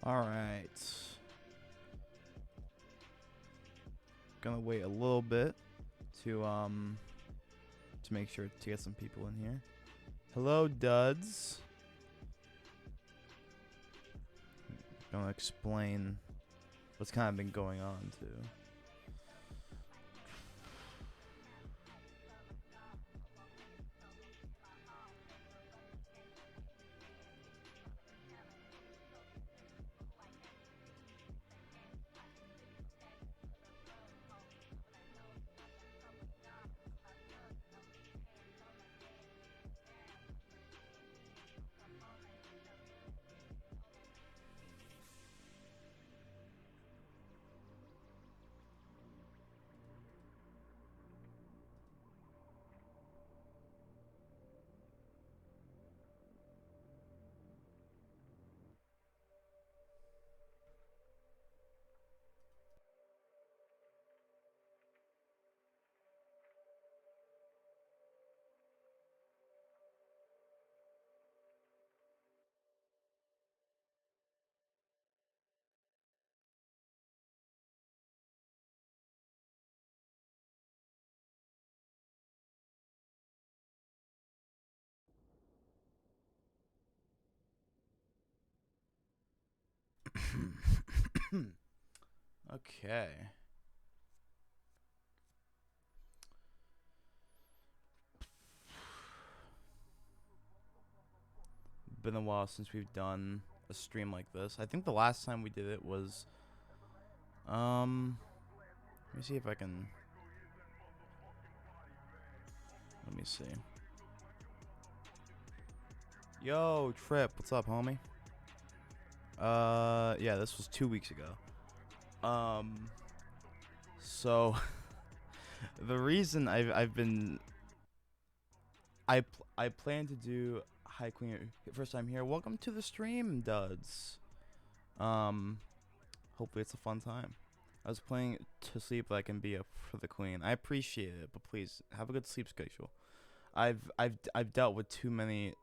All right. Gonna wait a little bit to make sure to get some people in here. Hello, duds. Gonna explain what's kind of been going on too. Okay. Been a while since we've done a stream like this. I think the last time we did it was let me see if I can let me see. Yo, Trip, what's up, homie? Yeah, this was 2 weeks ago. So the reason I've been I plan to do High Queen first time here. Welcome to the stream, duds. Hopefully it's a fun time. I was playing to sleep but I can be up for the queen. I appreciate it, but please have a good sleep schedule. I've dealt with too many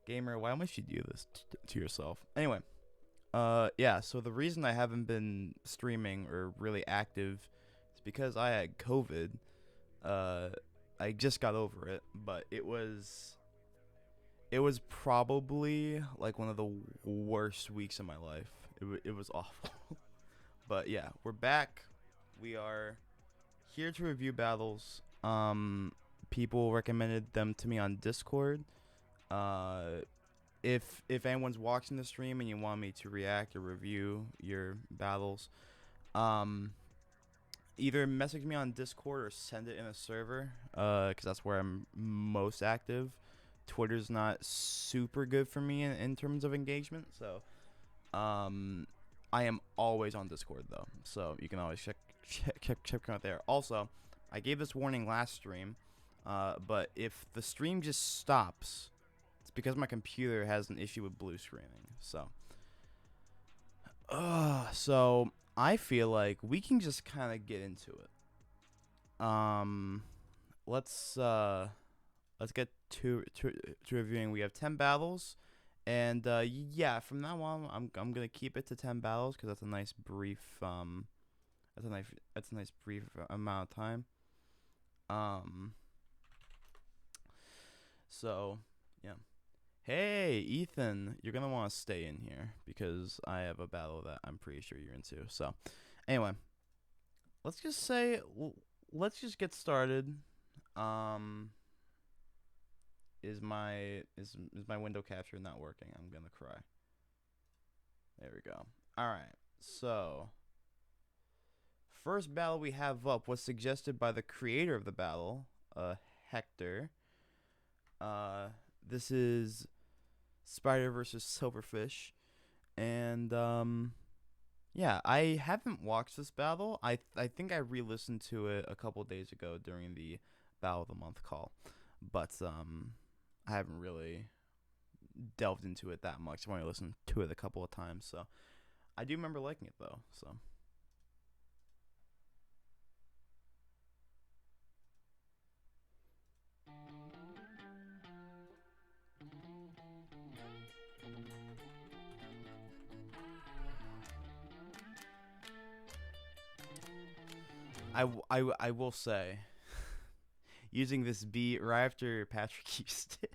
gamer. Why must you do this to yourself? Anyway, yeah. So the reason I haven't been streaming or really active is because I had COVID. Uh, I just got over it, but it was probably like one of the worst weeks of my life. It was awful. But yeah, we're back. We are here to review battles. People recommended them to me on Discord. Uh, if anyone's watching the stream and you want me to react or review your battles, um, either message me on Discord or send it in a server. Because that's where I'm most active. Twitter's not super good for me in terms of engagement, so I am always on Discord though, so you can always check out there. Also, I gave this warning last stream, but if the stream just stops, it's because my computer has an issue with blue screening. So I feel like we can just kind of get into it. Let's get to reviewing. We have 10 battles. And yeah, from now on, I'm gonna keep it to 10 battles because that's a nice brief amount of time. So yeah. Hey, Ethan, you're gonna want to stay in here because I have a battle that I'm pretty sure you're into. So anyway, let's just get started. Um, is my window capture not working? I'm gonna cry. There we go. All right. So, first battle we have up was suggested by the creator of the battle, Hektor. This is Spider versus Silverfish, and yeah, I haven't watched this battle. I think I re-listened to it a couple days ago during the Battle of the Month call, but I haven't really delved into it that much. I only listened to it a couple of times, so I do remember liking it though. So. I will say, using this beat right after Patrick used it.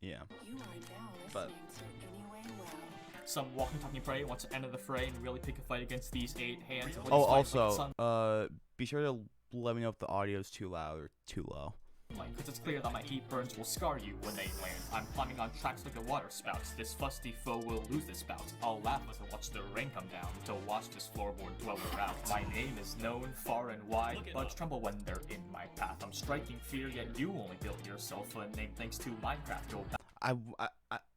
Yeah. But some walking talking prey wants to enter the fray and really pick a fight against these 8 hands. Oh, also, be sure to let me know if the audio is too loud or too low. Because it's clear that my heat burns will scar you when they land. I'm climbing on tracks like the water spouts. This fusty foe will lose this bout. I'll laugh as I watch the rain come down to watch this floorboard dweller out. My name is known far and wide. Bugs tremble when they're in my path. I'm striking fear, yet you only built yourself a name thanks to Minecraft. Go back.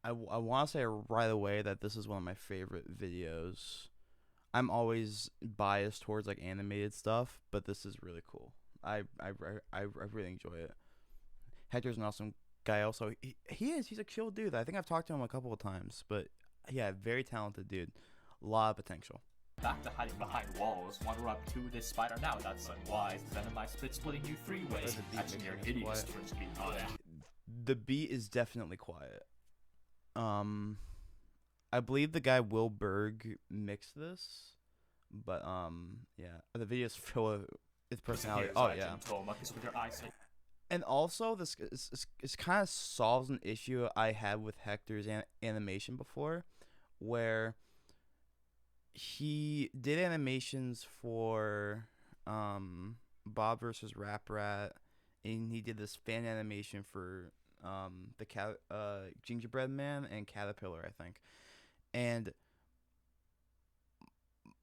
I want to say right away that this is one of my favorite videos. I'm always biased towards like animated stuff, but this is really cool. I really enjoy it. Hektor's an awesome guy. Also, he's a chill dude. I think I've talked to him a couple of times, but yeah, very talented dude. A lot of potential. Back to hiding behind walls. Wander up to this spider now. That's unwise. Venom I spit, splitting you 3 ways. Action your hideous turns me on. The beat is definitely quiet. I believe the guy Will Berg mixed this, but yeah, the video's full of its personality. Oh yeah. And also, this kind of solves an issue I had with Hektor's animation before, where he did animations for Bob vs. Rap Rat, and he did this fan animation for the Gingerbread Man and Caterpillar, I think. And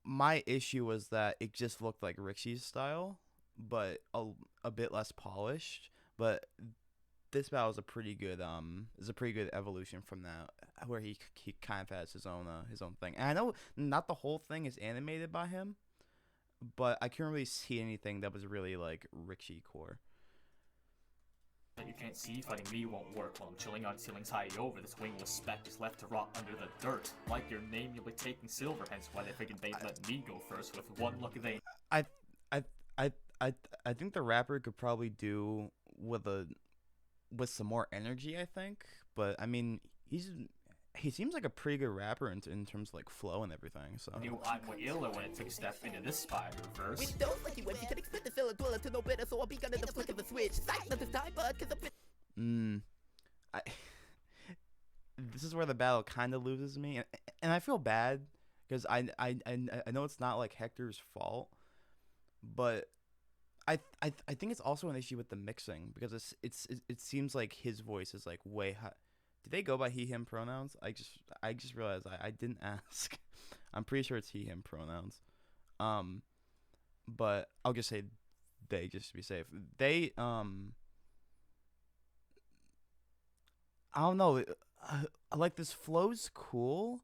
my issue was that it just looked like Rixie's style, but a bit less polished. But this battle is a pretty good evolution from that, where he kind of has his own thing. And I know not the whole thing is animated by him, but I couldn't really see anything that was really like Rixie core. That you can't see, fighting me won't work while I'm chilling on ceilings high over. This wingless speck is left to rot under the dirt. Like your name, you'll be taking silver, hence why they figured they'd let me go first. With one look they... I think the rapper could probably do with some more energy, I think. But I mean, he seems like a pretty good rapper in terms of like flow and everything. So I knew I'm way iller when it took a step into this Spider-Verse. With those lucky ones, you can expect the filler dweller to know better, so I'll be gunning the flick of the switch. Sight not this time, bud, cause this is where the battle kind of loses me, and I feel bad because I know it's not like Hektor's fault, but I think it's also an issue with the mixing, because it seems like his voice is like way high. Do they go by he him pronouns? I just realized I didn't ask. I'm pretty sure it's he him pronouns. But I'll just say they, just to be safe. They I don't know. Like, this flow's cool,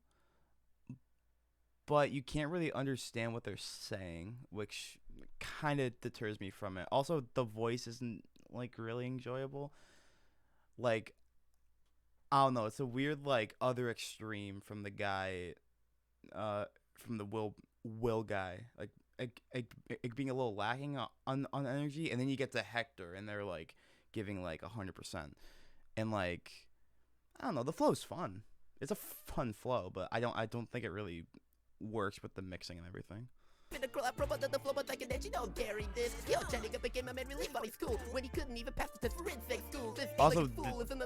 but you can't really understand what they're saying, which kind of deters me from it. Also, the voice isn't like really enjoyable. Like, I don't know. It's a weird like other extreme from the guy, from the Will guy. Like being a little lacking on energy, and then you get to Hektor, and they're like giving like 100%, and like, I don't know. The flow's fun. It's a fun flow, but I don't think it really works with the mixing and everything. the girl I broke under the floor, but like an edge, you know, carry this. Yo, chatting up again, my man relief on his school when he couldn't even pass the test for insect school. Also,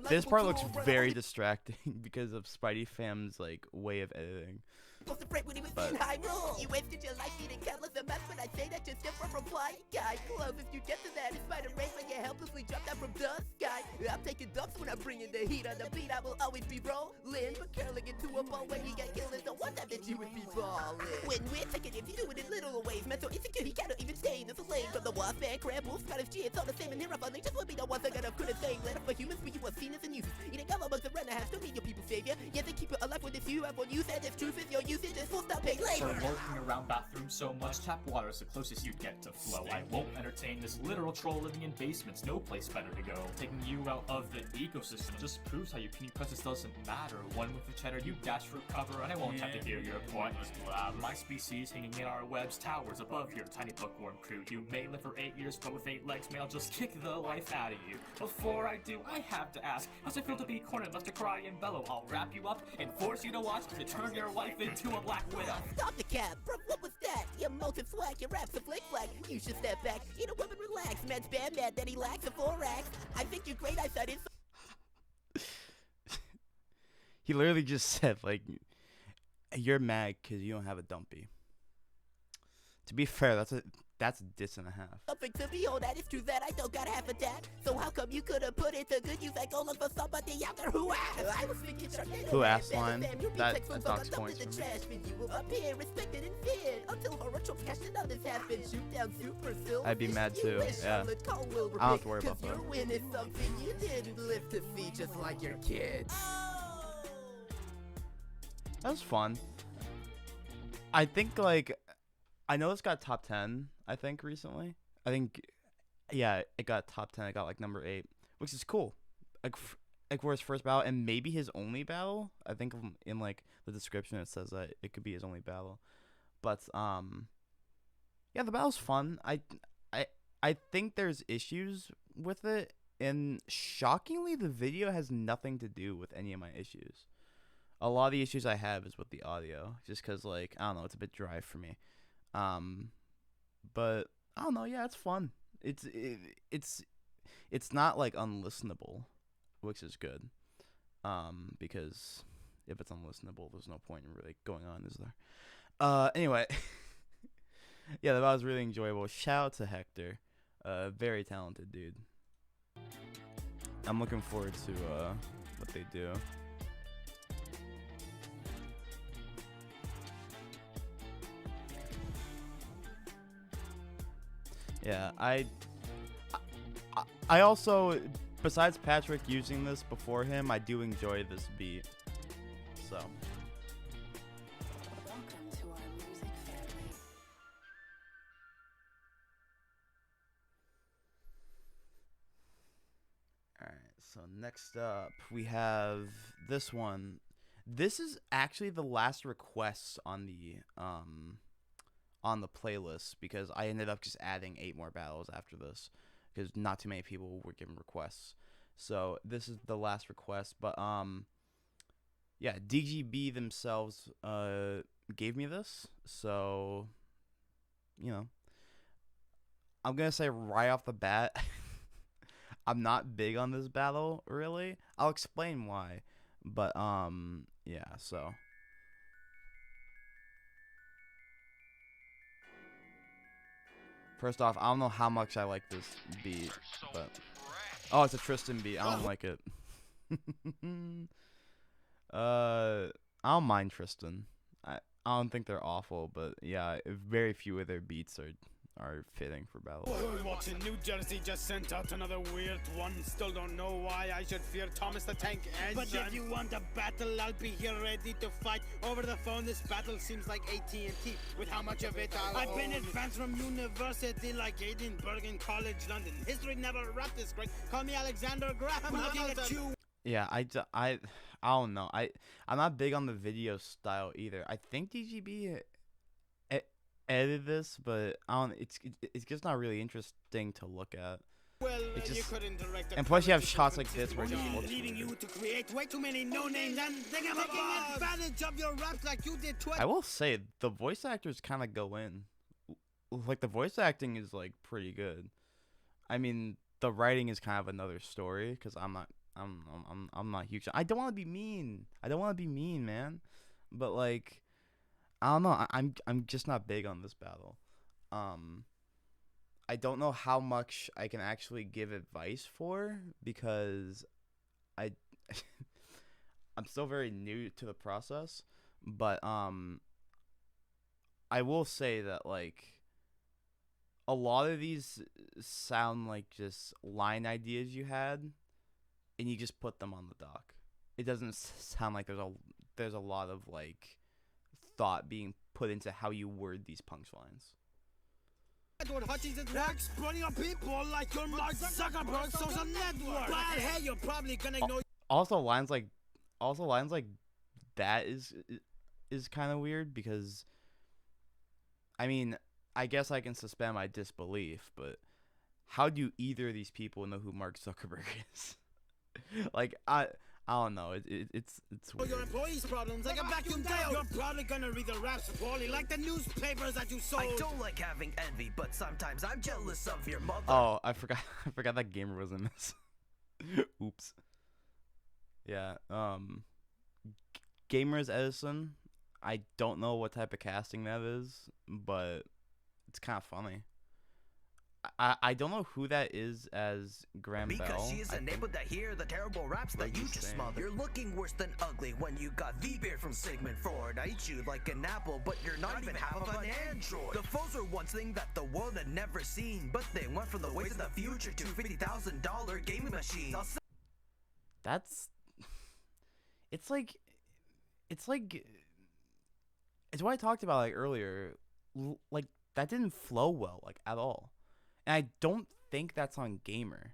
this part looks very distracting because of Spidey Fam's like way of editing. Supposed to break when he was in high roll. You wasted your life eating countless amounts, but I say that just different from flying guy. Close if you get to that, it's spider race like you helplessly dropped out from the sky. I'm taking dumps when I'm bringing the heat on the beat. I will always be rolling, but curling into a ball when you get killed is the one time that you would be balling. When we're taking it, you do it in little ways. Mental insecurity cannot even stay in this lane. From the wasp and crab, wolf, Scottish G, it's all the same. And here I'm only just would be the ones that got up couldn't say. Let up for humans, we you are seen as a nuisance. Eating all amongst the run and have to meet your people savior. Yet they keep it alive with this you have one use, and if truth is your usage, just full stop paying labor. For working around bathrooms so much, tap water is the closest you'd get to flow. I won't entertain this literal troll living in basements, no place better to go. Taking you out of the ecosystem just proves how your puny presence doesn't matter. One with the cheddar, you dash for cover, and I won't have to hear your pointless blab. My species hanging in our webs, towers above your tiny bookworm crew. You may live for 8 years, but with 8 legs, may I'll just kick the life out of you. Before I do, I have to ask, how's it feel to be cornered, left to cry and bellow? I'll wrap you up and force you to to watch to turn your life into a Black Widow. Stop the cap, bro, what was that? Your motive swag, your rap's a flick flag. You should step back, you know, women relax. Man's bad mad that he lacks a 4X. I think you're great, I thought it's... He literally just said, like, you're mad because you don't have a Dumpty. To be fair, that's a diss and a half. Something to me, oh, that is true that I don't got half a dad. So how come you could have put it to good use? I go look for somebody out there who asked. I was thinking Who asked line? That's not points for me. Up here, respected and feared until horrible passion others happen. Shoot down super silver. I'd be mad too. Yeah. I don't have to worry about that. Your win is something you didn't live to see, just like your kids. That was fun. I think, like, I know it's got top 10, I think, recently. I think, yeah, it got top 10. It got, like, number 8, which is cool. Like for his first battle, and maybe his only battle. I think in, like, the description it says that it could be his only battle. But, yeah, the battle's fun. I think there's issues with it, and shockingly, the video has nothing to do with any of my issues. A lot of the issues I have is with the audio, just because, like, I don't know, it's a bit dry for me. But I don't know. Yeah, it's fun. It's not like unlistenable, which is good. Because if it's unlistenable, there's no point in really going on, is there? Anyway, yeah, that was really enjoyable. Shout out to Hektor, very talented dude. I'm looking forward to what they do. Yeah, I also, besides Patrick using this before him, I do enjoy this beat. So. Welcome to our music family. Alright, so next up we have this one. This is actually the last request on the playlist, because I ended up just adding 8 more battles after this because not too many people were giving requests. So this is the last request, but yeah, DGB themselves gave me this, so you know, I'm gonna say right off the bat, I'm not big on this battle really. I'll explain why, but yeah, so. First off, I don't know how much I like this beat, but oh, it's a Tristan beat. I don't like it. I don't mind Tristan. I don't think they're awful, but yeah, very few of their beats are fitting for battle. Watching New Jersey just sent out another weird one. Still don't know why I should fear Thomas the Tank Edison. But if you want a battle, I'll be here ready to fight. Over the phone, this battle seems like AT&T. With how much of it I've been advanced from university like Edinburgh in college, London. History never wrapped this great. Call me Alexander Graham. Looking at you. Yeah, I don't know. I'm not big on the video style either. I think DGB edited this, but I don't. It's just not really interesting to look at. Well, it's just, you couldn't direct and plus you have shots like this where it just looks leaving you weird. to create way too many no names and taking advantage of your raps like you did twice. I will say the voice actors kind of go in, like the voice acting is like pretty good. I mean, the writing is kind of another story because I'm not huge. I don't want to be mean. I don't want to be mean, man. But like, I don't know. I'm just not big on this battle. I don't know how much I can actually give advice for because I'm still very new to the process. But I will say that like a lot of these sound like just line ideas you had, and you just put them on the dock. It doesn't sound like there's a lot of like thought being put into how you word these punchlines. Edward Hutchins exploiting your people like your Mark Zuckerberg social network. But hey, you're probably gonna know. Also lines like that is kind of weird because I mean, I guess I can suspend my disbelief, but how do either of these people know who Mark Zuckerberg is? Like I I don't know. It's For your weird. employees' problems like a vacuum tail. You're probably gonna read the raps poorly like the newspapers that you sold. I don't like having envy, but sometimes I'm jealous of your mother. Oh, I forgot. I forgot that Gamer was in this. Oops. Yeah. Gamer's Edison. I don't know what type of casting that is, but it's kind of funny. I don't know who that is as Graham Bell. Because she is unable to hear the terrible raps that you just smothered. You're looking worse than ugly when you got the beard from Sigmund Freud. I eat you like an apple, but you're not even half of an android. The phones were once thing that the world had never seen, but they went from the ways of the future to $50,000 gaming machines. That's. It's like. It's what I talked about like earlier. Like that didn't flow well like at all. And I don't think that's on Gamer.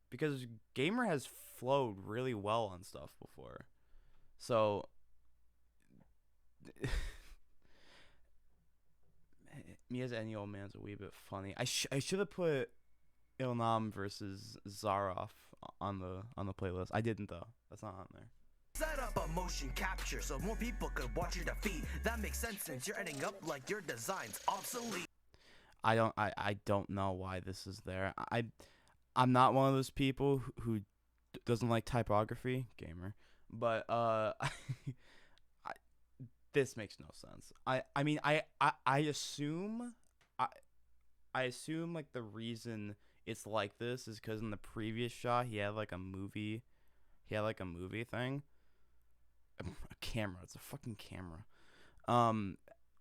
Because Gamer has flowed really well on stuff before. So me as any old man's a wee bit funny. I should have put Ilnam versus Zaroff on the playlist. I didn't though. That's not on there. Set up a motion capture so more people could watch your defeat. That makes sense since you're ending up like your design's obsolete. I don't know why this is there. I'm not one of those people who doesn't like typography, Gamer. But this makes no sense. I mean I assume like the reason it's like this is because in the previous shot he had like a movie thing. A camera. It's a fucking camera.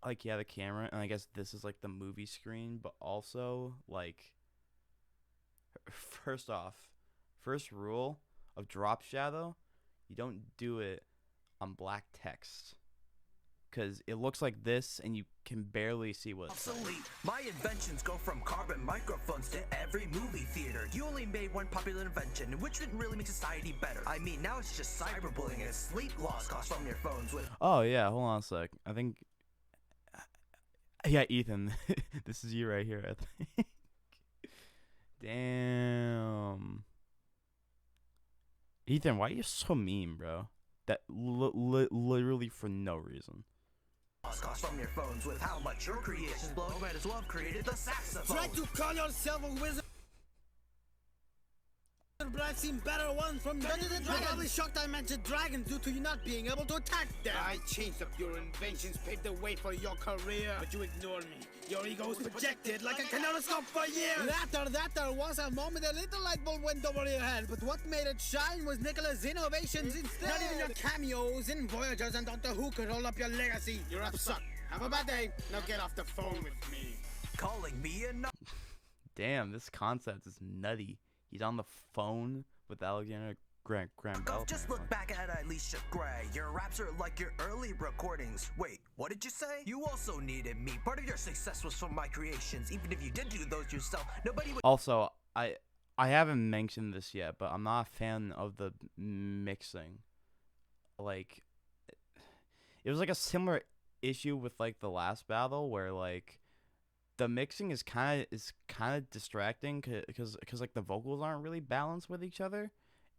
Like, yeah, the camera, and I guess this is like the movie screen, but also like, first off, first rule of drop shadow, you don't do it on black text, because it looks like this and you can barely see what's obsolete. My inventions go from carbon microphones to every movie theater. You only made one popular invention, which didn't really make society better. I mean, now it's just cyberbullying and sleep loss caused from your phones with. Oh yeah, hold on a sec. I think. Yeah, Ethan, this is you right here. I think. Damn. Ethan, why are you so mean, bro? That literally for no reason. Cost from your phones with how much your creations blow. Might as well have created the saxophone. Try to call yourself a wizard, but I've seen better ones from Dungeons and Dragons. You're probably shocked I mentioned dragons due to you not being able to attack them. I changed up your inventions, paved the way for your career, but you ignored me. Your ego was projected like a kaleidoscope for years. After that, there was a moment a little light bulb went over your head, but what made it shine was Nicola's innovations instead. Not even your cameos in Voyagers and Doctor Who could hold up your legacy. Your rap suck. Have a bad day. Now get off the phone with me. Calling me a nut. Damn, this concept is nutty. He's on the phone with Alexander Graham Bell. Just look back at Alicia Gray. Your raps are like your early recordings. Wait, what did you say? You also needed me. Part of your success was from my creations. Even if you did do those yourself, nobody would. Also, I haven't mentioned this yet, but I'm not a fan of the mixing. Like, it was like a similar issue with like the last battle where like the mixing is kind of distracting because like the vocals aren't really balanced with each other,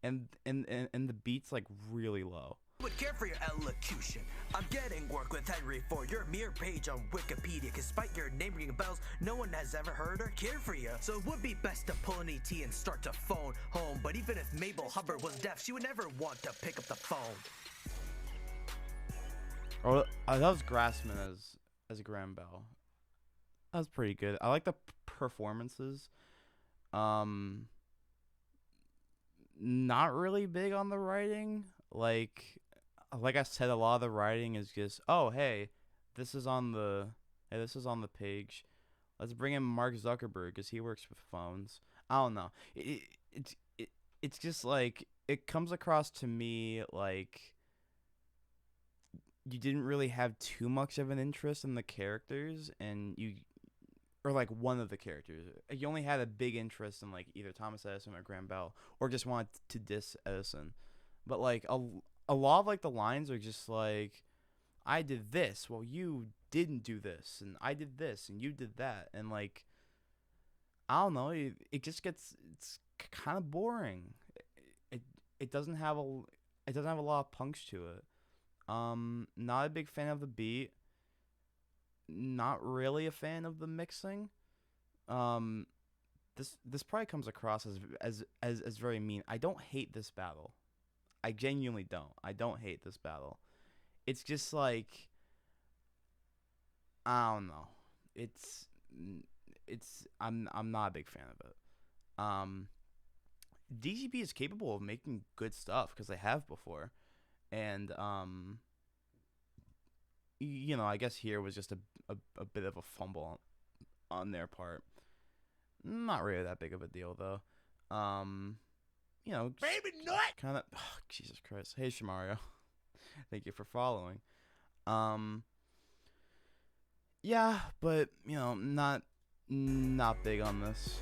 and the beats like really low. Would care for your elocution. I'm getting work with Henry for your mere page on Wikipedia. Despite your name ringing bells, no one has ever heard or cared for you. So it would be best to pull an ET and start to phone home. But even if Mabel Hubbard was deaf, she would never want to pick up the phone. Oh, that was Grassman as Graham Bell. That was pretty good. I like the performances. Not really big on the writing. Like I said, a lot of the writing is just, oh hey, this is on the page. Let's bring in Mark Zuckerberg because he works with phones. I don't know. It's just like it comes across to me like you didn't really have too much of an interest in the characters, or like one of the characters. You only had a big interest in like either Thomas Edison or Graham Bell, or just wanted to diss Edison. But like a lot of like the lines are just like, I did this, well you didn't do this, and I did this and you did that, and like I don't know, it just gets, it's kind of boring. it doesn't have a lot of punch to it. Not a big fan of the beat. Not really a fan of the mixing. This probably comes across as very mean. I don't hate this battle. I genuinely don't. I don't hate this battle. It's just like, I don't know. I'm not a big fan of it. DGB is capable of making good stuff because they have before, and you know, I guess here was just a bit of a fumble on their part. Not really that big of a deal though. You know, Baby nut! kind of. Oh, Jesus Christ! Hey Shamario, thank you for following. Yeah, but you know, not big on this.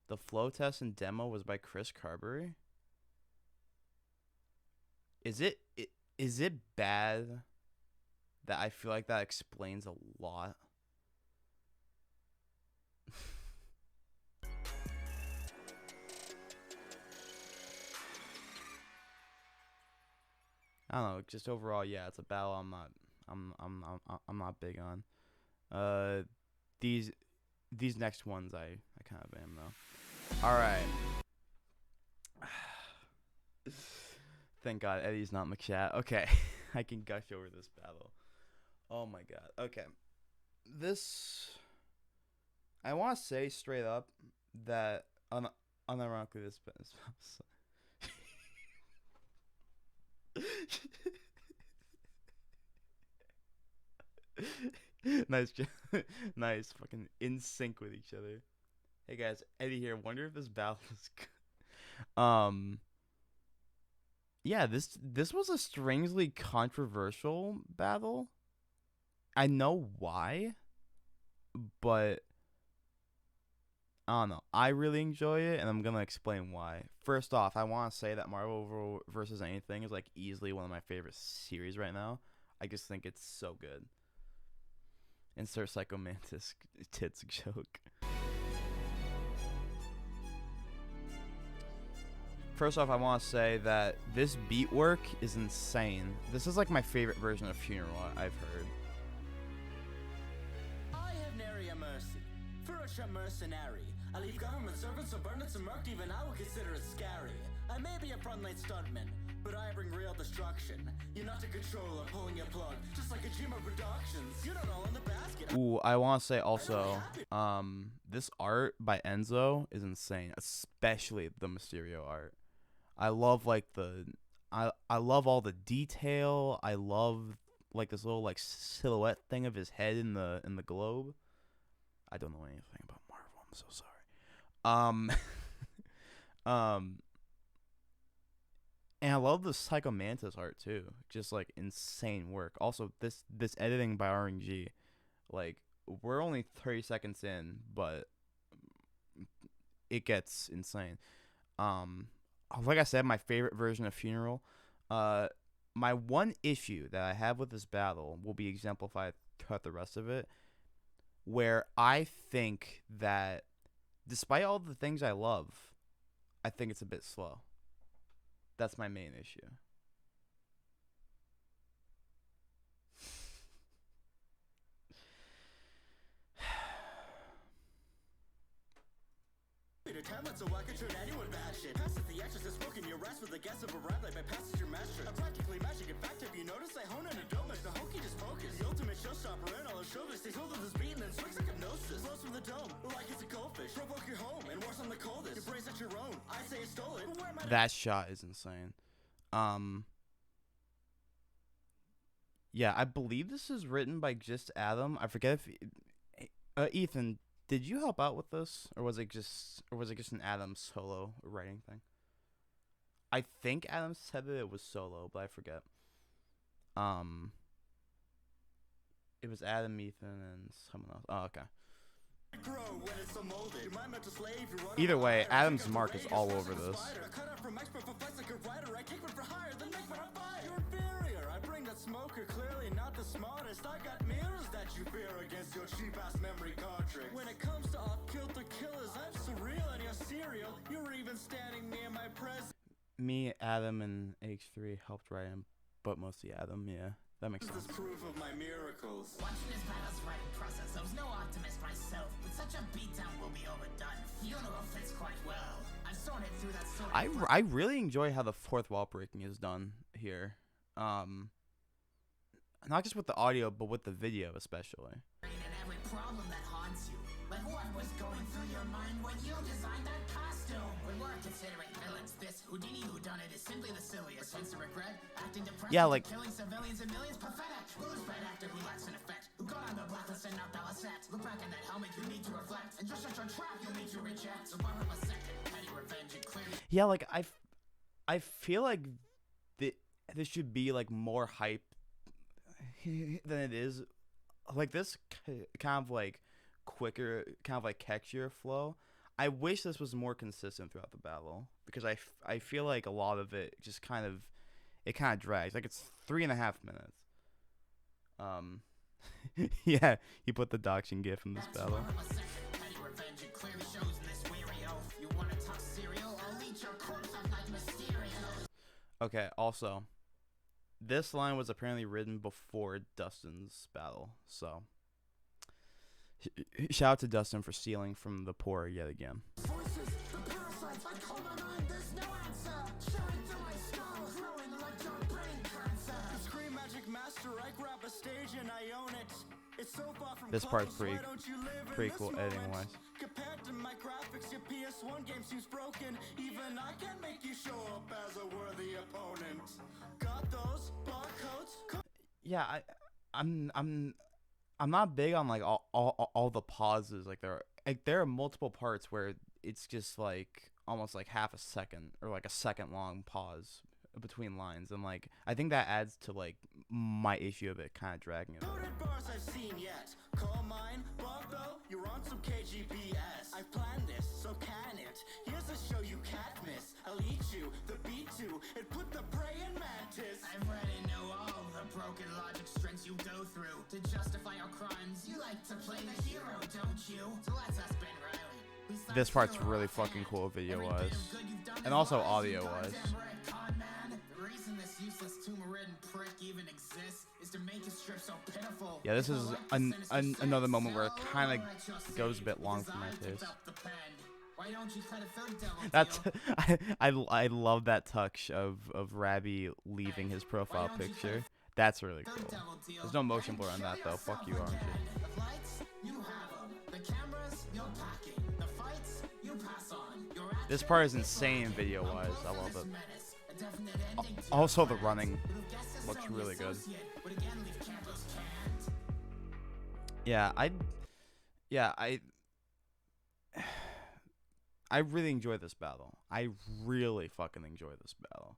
The flow test and demo was by Chris Carberry. Is it bad that I feel like that explains a lot? I don't know, just overall, yeah, it's a battle I'm not big on. These next ones I kind of am though. All right. Thank God Eddie's not in the chat. Okay, I can gush over this battle. Oh my God. Okay, this, I want to say straight up that unironically this nice, nice, fucking in sync with each other. Hey guys, Eddie here. Wonder if this battle is good. Yeah, this was a strangely controversial battle. I know why, but I don't know. I really enjoy it, and I'm gonna explain why. First off, I want to say that Marvel vs. Anything is like easily one of my favorite series right now. I just think it's so good. Insert Psycho Mantis tits joke. First off, I want to say that this beat work is insane. This is like my favorite version of Funeral I've heard. I have nary a mercy. For a mercenary. I leave government servants so burn it some murk, even I would consider it scary. I may be a frontline stuntman, but I bring real destruction. You're not in control, I'm pulling your plug, just like a Jima Productions. You don't all in the basket. Ooh, I want to say also, this art by Enzo is insane, especially the Mysterio art. I love like I love all the detail. I love like this little like silhouette thing of his head in the globe. I don't know anything about Marvel. I'm so sorry. And I love the Psycho Mantis art too. Just like insane work. Also, this editing by RNG, like we're only 30 seconds in, but it gets insane. Like I said, my favorite version of Funeral. My one issue that I have with this battle will be exemplified throughout the rest of it, where I think that despite all the things I love, I think it's a bit slow. That's my main issue. So I can turn anyone bad shit. Pass it the actress is smoking your ass with the gas of a rap like my passenger master. I'm practically magic. In fact, have you noticed I hone in a dome as the hokey just focus. The ultimate showstopper in all his shoulders. Stays hold of this beat and then swings like hypnosis. Flows from the dome like it's a goldfish. Provoke your home and worse on the coldest. Your brain's at your own. I say it's stolen. That shot is insane. Yeah, I believe this is written by just Adam. I forget if Ethan, did you help out with this, or was it just an Adam solo writing thing? I think Adam said that it was solo, but I forget. It was Adam, Ethan, and someone else. Oh, okay. Either way, Adam's mark is all over this. Smoker, clearly not the smartest. I got mirrors that you fear against your cheap ass memory cartridge. When it comes to off kilter even standing near my presence. Me, Adam, and H3 helped write him, but mostly Adam. Yeah, that makes sense. This proof of my miracles. Watching his battles right in process. I was no optimist myself, but such a beatdown will be overdone. Funeral fits quite well. I've sorted through that sort of I really enjoy how the fourth wall breaking is done here. Not just with the audio, but with the video especially. and every problem that haunts you. Like what was going through your mind when you designed that costume? We weren't considering villains. This Houdini whodunit is simply the silliest. Sense of regret, acting depressed, Yeah, like killing civilians and millions, pathetic. Who's bad actor who lacks an effect? Who got on the blacklist and not Balasat? Look back in that helmet, you need to reflect. And just such a trap, you need to reject. So borrow a second, petty revenge and clear. yeah, like I feel like this should be like more hype than it is. Like this kind of like quicker, kind of like catchier flow. I wish this was more consistent throughout the battle because I feel like a lot of it just kind of drags. Like it's 3.5 minutes. Yeah, he put the Doxing gif in this battle. Okay, also, this line was apparently written before Dustin's battle, so shout out to Dustin for stealing from the poor yet again. Scream magic master, I grab a stage and I own it. It's so far from This part's close, pretty why don't you live in pretty this cool moment? editing wise. Compared to my graphics, your PS1 game seems broken. Even I can make you show up as a worthy opponent. Got those barcodes? Yeah, I'm not big on like all the pauses. Like there are multiple parts where it's just like almost like half a second or like a second long pause between lines, and like I think that adds to like my issue of it kind of dragging it. Loaded bars I've seen yet. Call mine, Barco, you're on some KGBS. I planned this, so can it. Here's a show you can't miss. I'll eat you, the beat too, and put the prey in Mantis. I've read and know all the broken logic strings you go through to justify your crimes. You like to play the hero, don't you? So let's ask Ben Riley. This part's really fucking cool video wise, and also audio wise. The reason this useless tumor-ridden prick even exists is to make his strip so pitiful. Yeah, this is another moment where it kind of goes a bit long for my taste. Why don't you cut a third devil That's I love that touch of Rabi leaving his profile picture. That's really cool. There's no motion blur on that though. Fuck you, RNG. The lights, you have them. The cameras, you're packing. The fights, you pass on. This part is insane video wise. I love it. Also, the running looks really good. Yeah, I really enjoy this battle. I really fucking enjoy this battle.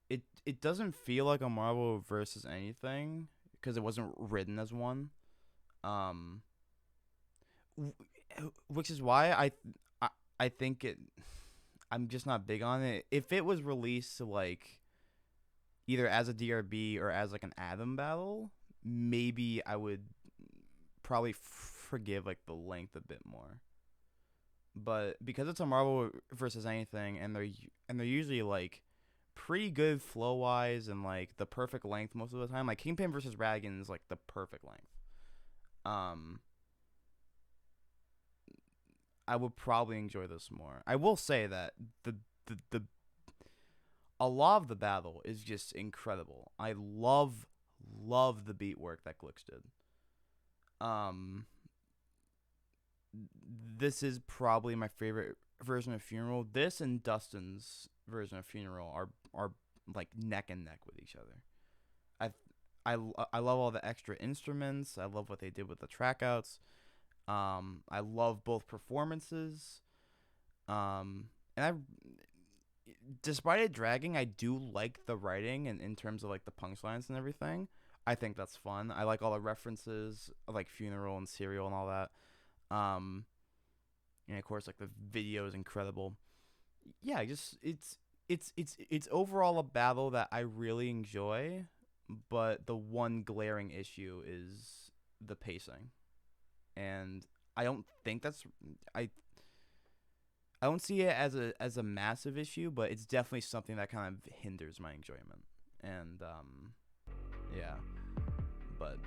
It doesn't feel like a Marvel versus anything because it wasn't written as one. Which is why I think I'm just not big on it. If it was released like either as a DRB or as like an Adam battle, maybe I would probably forgive like the length a bit more. But because it's a Marvel versus anything, and they're usually like pretty good flow wise and like the perfect length most of the time. Like Kingpin versus Radigan is like the perfect length. I would probably enjoy this more. I will say that the a lot of the battle is just incredible. I love the beat work that Glix did. This is probably my favorite version of Funeral. This and Dustin's version of Funeral are like neck and neck with each other. I love all the extra instruments. I love what they did with the track outs. I love both performances. And despite it dragging, I do like the writing and in terms of like the punchlines and everything. I think that's fun. I like all the references like Funeral and Serial and all that. And of course like the video is incredible. Yeah, it's overall a battle that I really enjoy, but the one glaring issue is the pacing. And I don't think that's I don't see it as a massive issue, but it's definitely something that kind of hinders my enjoyment. And yeah, but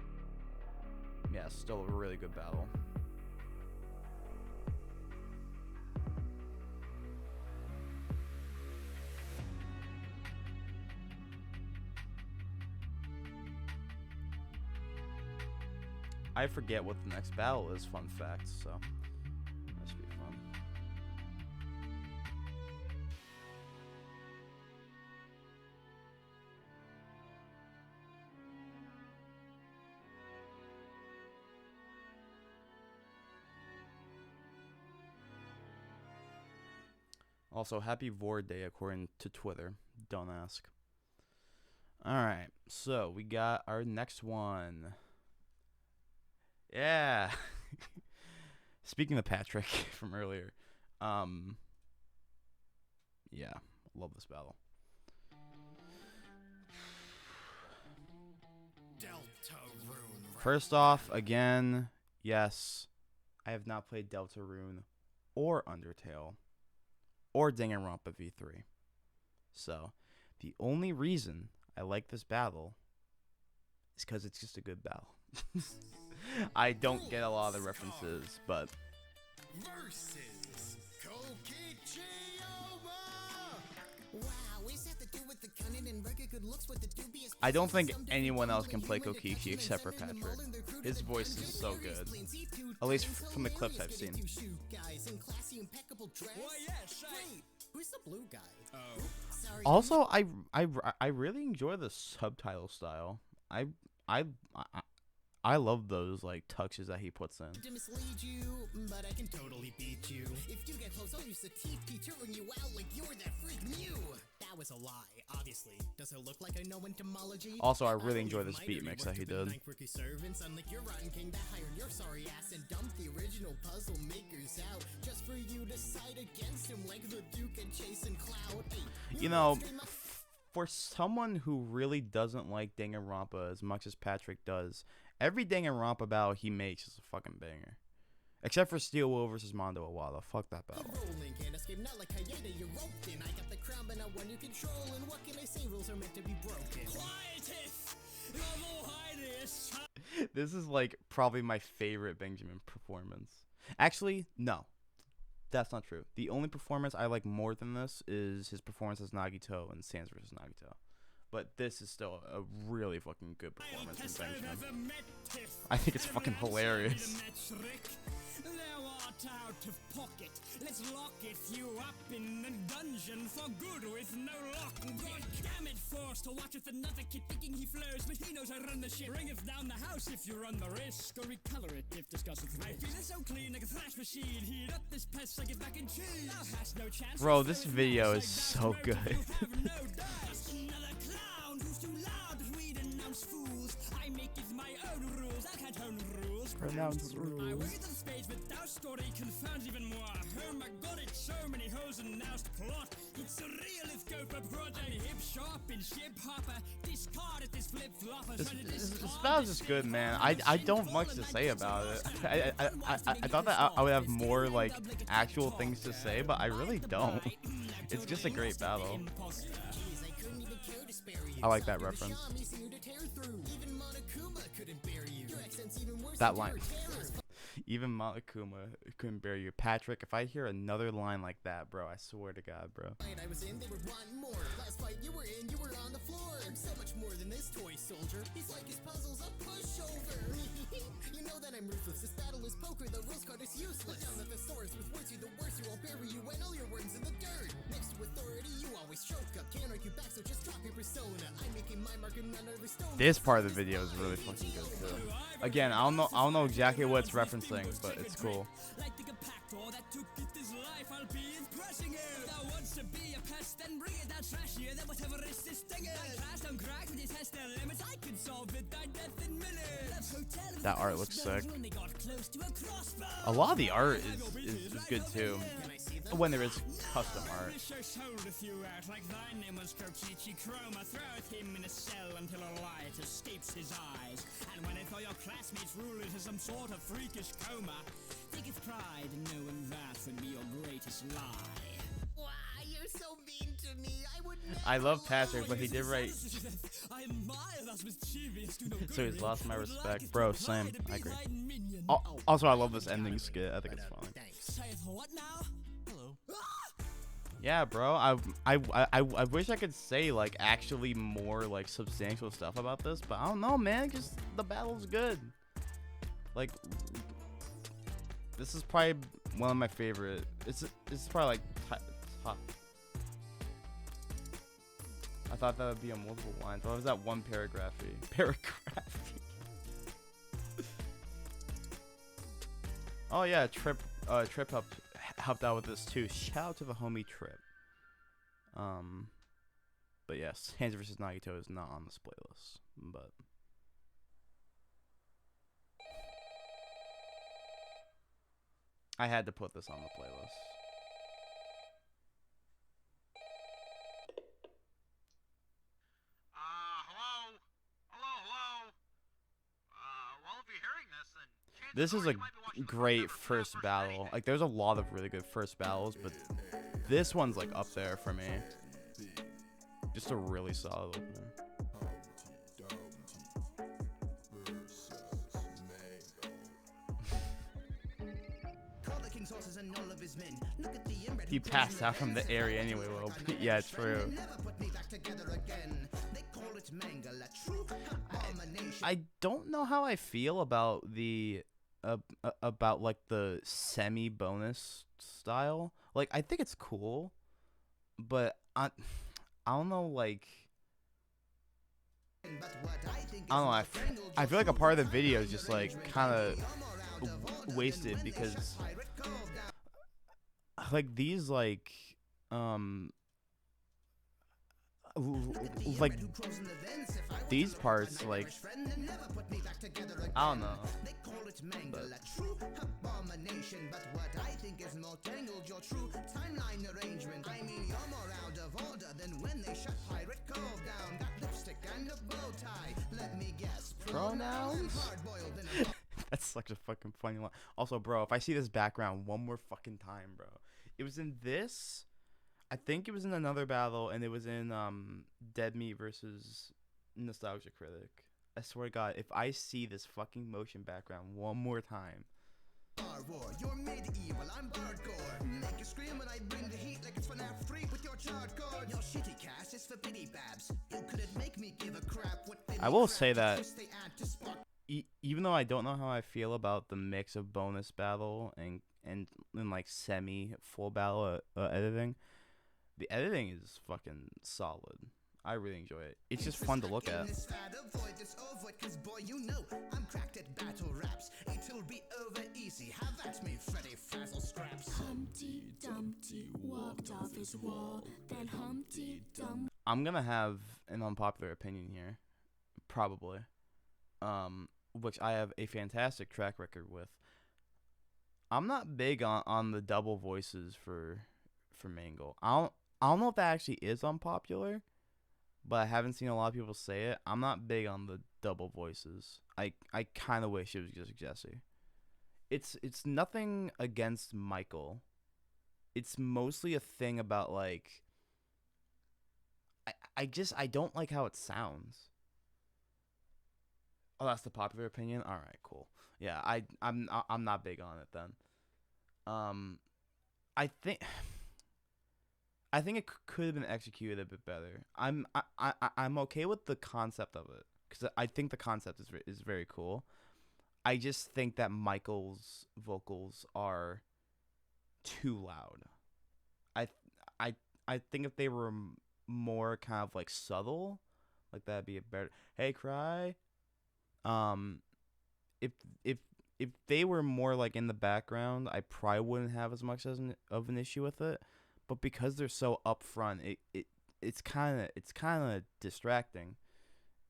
yeah, still a really good battle. I forget what the next battle is, fun fact, so that should be fun. Also, happy Vord Day according to Twitter. Don't ask. Alright, so we got our next one. Yeah. Speaking of Patrick from earlier, yeah, love this battle. First off, again, yes, I have not played Deltarune or Undertale or Danganronpa V3. So, the only reason I like this battle is because it's just a good battle. I don't get a lot of the references, but Versus Kokichi. I don't think anyone else can play Kokichi except for Patrick. His voice is so good, at least from the clips I've seen. Who's the blue guy? Also, I really enjoy the subtitle style. I love those like touches that he puts in. To mislead you, but I can totally beat you. If you get close, I'll use the TP to run you out like you're that freak Mew. That was a lie, obviously. Does it look like I know entomology? Also, I really enjoy this beat mix that he did. Servants, unlike your rotten king that hired your sorry ass and dumped the original puzzle makers out just for you to side against him like the Duke and Jason Cloud. You know, for someone who really doesn't like Danganronpa as much as Patrick does, every Danganronpa battle he makes is a fucking banger. Except for Steel Will versus Mondo Awada. Fuck that battle. This is like probably my favorite Benjamin performance. Actually, no. That's not true. The only performance I like more than this is his performance as Nagito in Sans vs. Nagito. But this is still a really fucking good performance from Benjamin. I think it's fucking hilarious. Out of pocket. Let's lock it you up in a dungeon for good with no lock. God damn it, forced to watch with another kid thinking he flows, but he knows I run the shit. Bring it down the house if you run the risk, or recolor it if discussed with I feel it so clean like a thrash machine. Heat up this pest like it's back in cheese. Thou hast no chance. Bro, this video is so good. Another clown who's too loud to read and announce fools. I make it my own rules. I can't own rules. Pronounce rules. I work at the space, but thou story confounds even more. Oh my god, it's so many hoes and now's the plot. It's a real scope of project. Hip sharp and ship hopper. Discard at this flip flopper. This battle's just good, man. I don't much to say about it. I thought that I would have more like actual things to say, but I really don't. It's just a great battle. I like that reference. That line. Even Monokuma couldn't bear you. Patrick, if I hear another line like that, bro, I swear to God, bro. I was in, they were wanting more. Last fight you were in, you were on the floor. So much more than this toy soldier. He's like his puzzles a pushover. You know that I'm ruthless. This battle is poker. The rules card is useless. Down at the source with words you the worst. You, I'll bury you and all your words in the dirt. Next to authority, you always choke up. Can't argue back, so just drop your persona. I'm making my mark and none of the stone. This part of the video is really fucking good too. Again, I don't know exactly what it's referencing, but it's cool. Like the compactor that took it this life, I'll be impressing you. Thou wants to be a pest, then bring it out trashier than whatever is this thing is. Class don't crack when you test their limits. I could solve it, die death in minutes. That art looks sick. A lot of the art is good too. When there is custom art. Like thy name was Kokichi Chroma. Throw him in a cell until a light escapes his eyes. And when if all your classmates rule it as some sort of freakish coma, think it's pride knowing that would be your greatest lie. Wow, you're so mean to me. I would never. I love Patrick, but he did right. I admire that mischievous to no So he's good. lost my I would respect. like Bro, to same. provide a I agree. big minion. Also, I love this ending skit. I think it's funny. Say it for what now? Hello. Yeah, bro. I wish I could say like actually more like substantial stuff about this, but I don't know, man. Just the battle's good. Like, this is probably one of my favorite. This is probably like top. I thought that would be on multiple lines. What was that one paragraphy? Paragraphy. Oh yeah, Trip helped out with this too. Shout out to the homie Trip. But yes, Hands vs Nagito is not on this playlist, but I had to put this on the playlist. Well, if you're hearing this, then This is a great first battle. Like, there's a lot of really good first battles, but this one's like up there for me. Just a really solid opener. He passed out from the area anyway. Well, yeah, it's true. I don't know how I feel about the about like the semi bonus style. Like, I think it's cool, but I don't know, like, I don't know, I feel like a part of the video is just like kind of wasted because like these like these parts, like, I don't know, but pronouns. That's such a fucking funny line. Also, bro, if I see this background one more fucking time, bro, it was in this. I think it was in another battle, and it was in Dead Meat versus Nostalgia Critic. I swear to God, if I see this fucking motion background one more time. You're medieval, I'm hardcore. Make you scream when I bring the heat like it's FNAF 3 with your chart card. Your shitty cast is for pity babs. You couldn't make me give a crap what I will say that even though I don't know how I feel about the mix of bonus battle and like semi full battle editing, the editing is fucking solid. I really enjoy it. It's just fun to look at. Humpty Dumpty walked off his wall. Then Humpty Dumpty. I'm gonna have an unpopular opinion here, probably, which I have a fantastic track record with. I'm not big on the double voices for Mangle. I don't know if that actually is unpopular, but I haven't seen a lot of people say it. I'm not big on the double voices. I kind of wish it was just Jesse. It's nothing against Michael. It's mostly a thing about, like, I don't like how it sounds. Oh, that's the popular opinion? All right, cool. Yeah, I'm not big on it then. I think it could have been executed a bit better. I'm okay with the concept of it because I think the concept is very cool. I just think that Michael's vocals are too loud. I think if they were more kind of like subtle, like that'd be a better. Hey, cry. If they were more like in the background, I probably wouldn't have as much of an issue with it. But because they're so upfront, it's kind of distracting,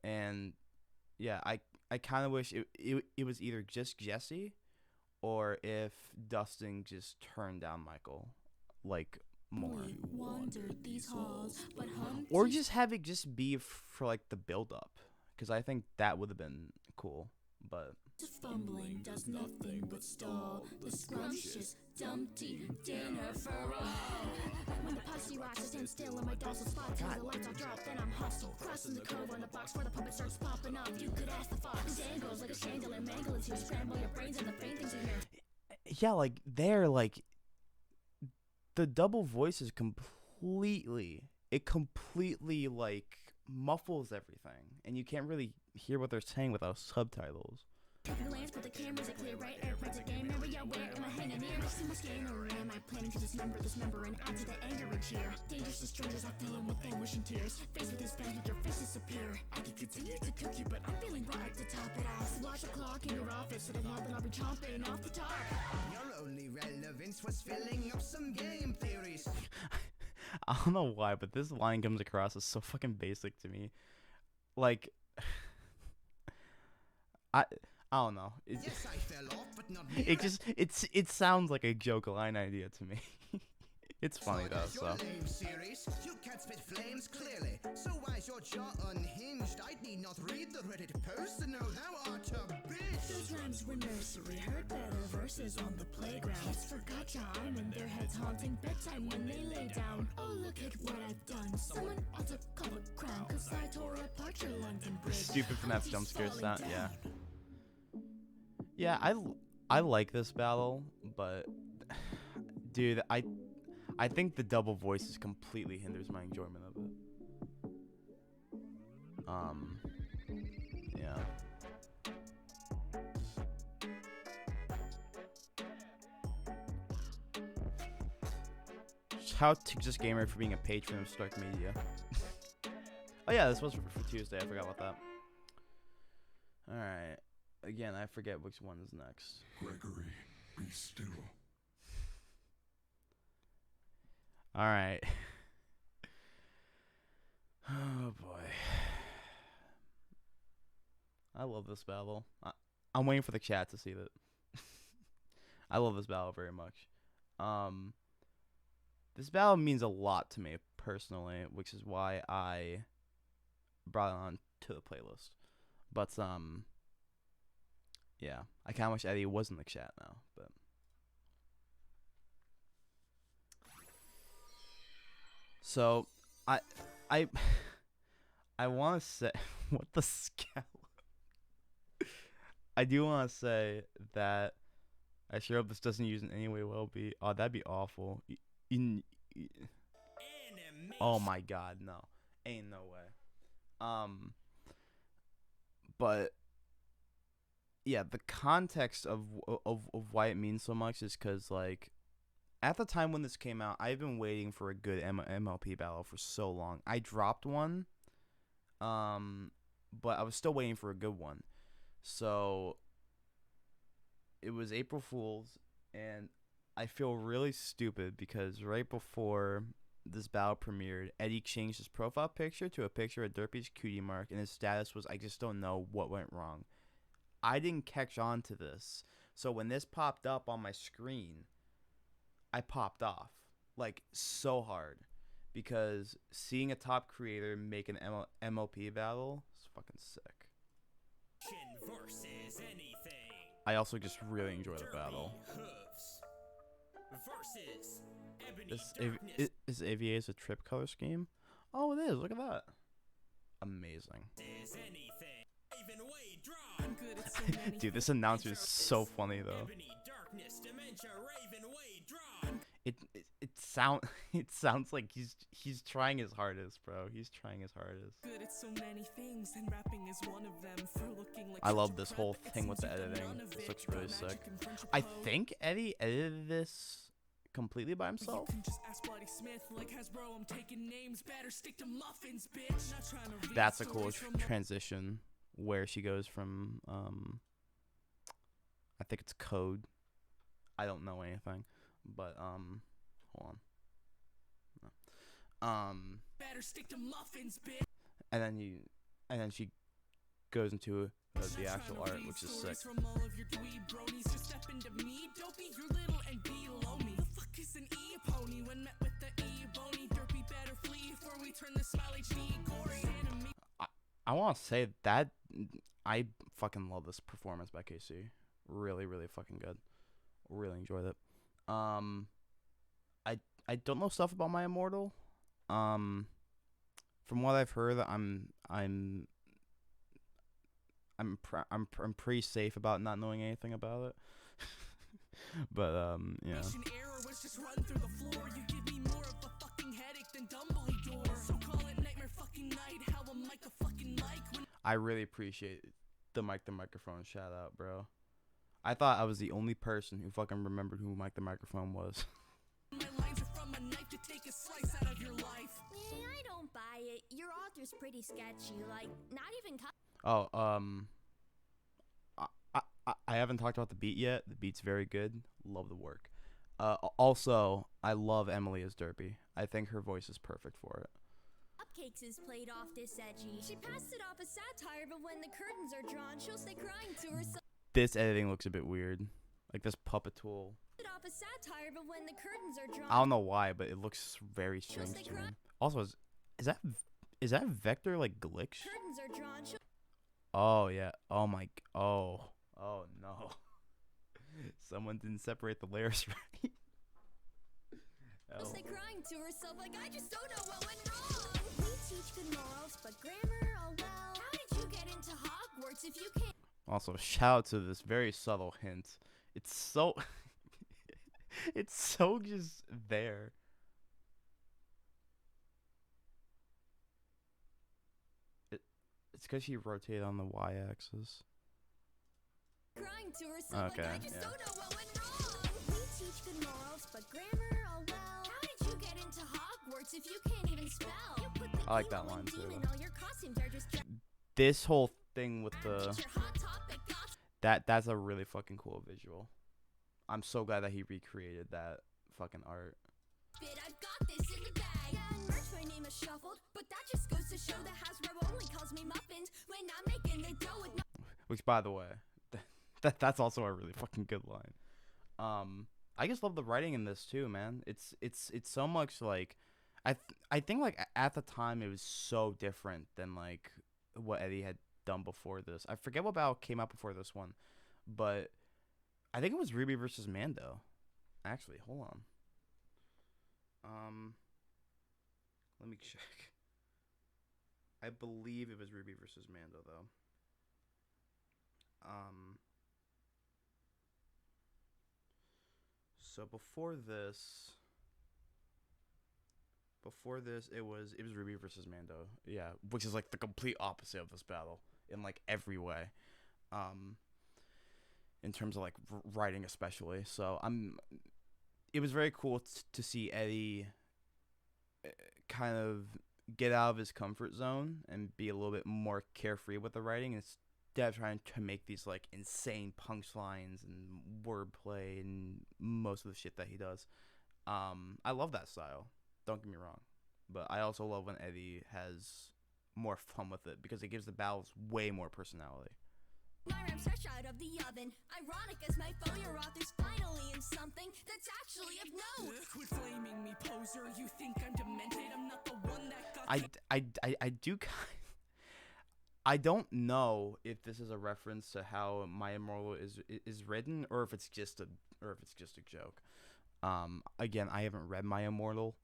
and yeah, I kind of wish it was either just Jesse, or if Dustin just turned down Michael, like, more, or just have it just be for like the build up, because I think that would have been cool. But Just fumbling does nothing but stall the scrumptious Dumpty dinner for all. When the posse rocks, I stand still in my docile spot till the lights all drop. Then I'm hostile, crossing the cove on the box where the puppet starts popping off. You could ask the fox. Dangles like a chandelier, mangle it to scramble your brains and the faint things in here. Yeah, like they're like the double voice is completely like muffles everything, and you can't really hear what they're saying without subtitles. Take a glance, but the camera's a clear right air. Friends a game, where am I hanging here? Next to my skin, or am I planning to dismember this member and add to the anger and cheer? Dangerous to strangers, I fill them with anguish and tears. Faced with this bang, make your face disappear. I could continue to cook you, but I'm feeling right to top it off. Watch the clock in your office, and if not, then I'll be chomping off the top. Your only relevance was filling up some game theories. I don't know why, but this line comes across as so fucking basic to me. Like, I don't know. Yes, I fell off, but not it sounds like a joke line idea to me. It's funny though. So. Lame series. You can't spit flames clearly. So why's your jaw unhinged? I need not read the Reddit post to know thou art a bitch. Those rhymes were nursery, heard better verses on the playground. Kids forgot time when their heads haunting bedtime when they lay down. Oh, look at what I've done. Someone ought to call a crown, cause I tore apart your London Bridge. Stupid FNAF jump scare sound. Yeah. Yeah, I like this battle, but dude, I think the double voices completely hinders my enjoyment of it. Yeah. Shout out to Just Gamer for being a patron of Stark Media. Oh yeah, this was for Tuesday. I forgot about that. All right. Again, I forget which one is next. Gregory, be still. All right. Oh boy. I love this battle. I'm waiting for the chat to see that. I love this battle very much. This battle means a lot to me personally, which is why I brought it on to the playlist. But yeah, I kind of wish Eddie was in the chat now, but. So, I want to say, what the scallop? I do want to say that I sure hope this doesn't use in any way will be. Oh, that'd be awful. Oh my god, no. Ain't no way. But yeah, the context of why it means so much is because, like, at the time when this came out, I've been waiting for a good MLP battle for so long. I dropped one, but I was still waiting for a good one. So it was April Fool's, and I feel really stupid because right before this battle premiered, Eddie changed his profile picture to a picture of Derpy's cutie mark, and his status was, I just don't know what went wrong. I didn't catch on to this. So when this popped up on my screen, I popped off, like, so hard, because seeing a top creator make an MLP battle is fucking sick. I also just really enjoy the battle. Is Avia's a trip color scheme? Oh, it is. Look at that. Amazing. Dude, this announcer is so funny though. It sounds like he's trying his hardest, bro. He's trying his hardest. Good at so many things, and rapping is one of them. For looking like I love this whole thing with the editing. This looks really sick. I think Eddie edited this completely by himself. That's a cool transition where she goes from I think it's code. I don't know anything, but hold on. Better stick to muffins, bitch. And then she goes into the actual art, which is sick. From all of your dweeb bronies, just step into me, dopey, you're little and below me. The fuck is an e-pony when met with the e-bony? Derpy better flee before we turn the smile HD gory enemy. I want to say that I fucking love this performance by KC. Really, really fucking good. Really enjoyed it. I don't know stuff about my Immortal. From what I've heard, I'm pretty safe about not knowing anything about it. But yeah. Error was just run through the floor. You give me more of a fucking headache than Dumbledore. So call it nightmare fucking night. How am I a fucking like when I really appreciate the microphone shout out, bro. I thought I was the only person who fucking remembered who Mike the Microphone was. my lines are from a knife to take a slice out of your life. I don't buy it. Your author's pretty sketchy. Like, not even. Oh, I haven't talked about the beat yet. The beat's very good. Love the work. Also, I love Emily as Derpy. I think her voice is perfect for it. Cupcakes is played off this edgy. She passed it off as satire, but when the curtains are drawn, she'll stay crying to herself. This editing looks a bit weird. Like this puppet tool. Off as satire, but when the curtains are drawn, I don't know why, but it looks very strange to me. Also, is that Vector like glitch? Curtains are drawn, Oh yeah. Oh my. Oh no. Someone didn't separate the layers right. she'll stay crying to herself like I just don't know what went wrong. We teach good morals, but grammar, oh well. How did you get into Hogwarts if you can't? Also, shout out to this very subtle hint. It's so it's so just there. It's because she rotated on the y-axis. Crying to herself okay, like I just don't know what went wrong. We teach good morals, but grammar, oh well. How did you get into Hogwarts if you can't even spell? You put the I like that line too. all your costumes are just This whole thing with the that's a really fucking cool visual. I'm so glad that he recreated that fucking art. I've got this in the bag. Yeah, merch my name is shuffled, but that just goes to show that Hasbro only calls me muffins when I'm making the dough with Which, by the way, that's also a really fucking good line. I just love the writing in this too, man. It's so much like, I think like at the time it was so different than like what Eddie had done before this. I forget what battle came out before this one, but I think it was Ruby versus Mando. Actually, hold on. Let me check. I believe it was Ruby versus Mando though. So before this it was Ruby versus Mando. Yeah, which is like the complete opposite of this battle in like every way. In terms of like writing especially. So it was very cool to see Eddie kind of get out of his comfort zone and be a little bit more carefree with the writing instead of trying to make these like insane punchlines and wordplay and most of the shit that he does. I love that style. Don't get me wrong. But I also love when Eddie has more fun with it because it gives the battles way more personality. my rhymes fresh out of the oven. Ironic as my failure author's finally in something that's actually of note. Quit flaming me, poser. You think I'm demented? I'm not the one that got I do I don't know if this is a reference to how My Immortal is written or if it's just a joke. Again, I haven't read My Immortal,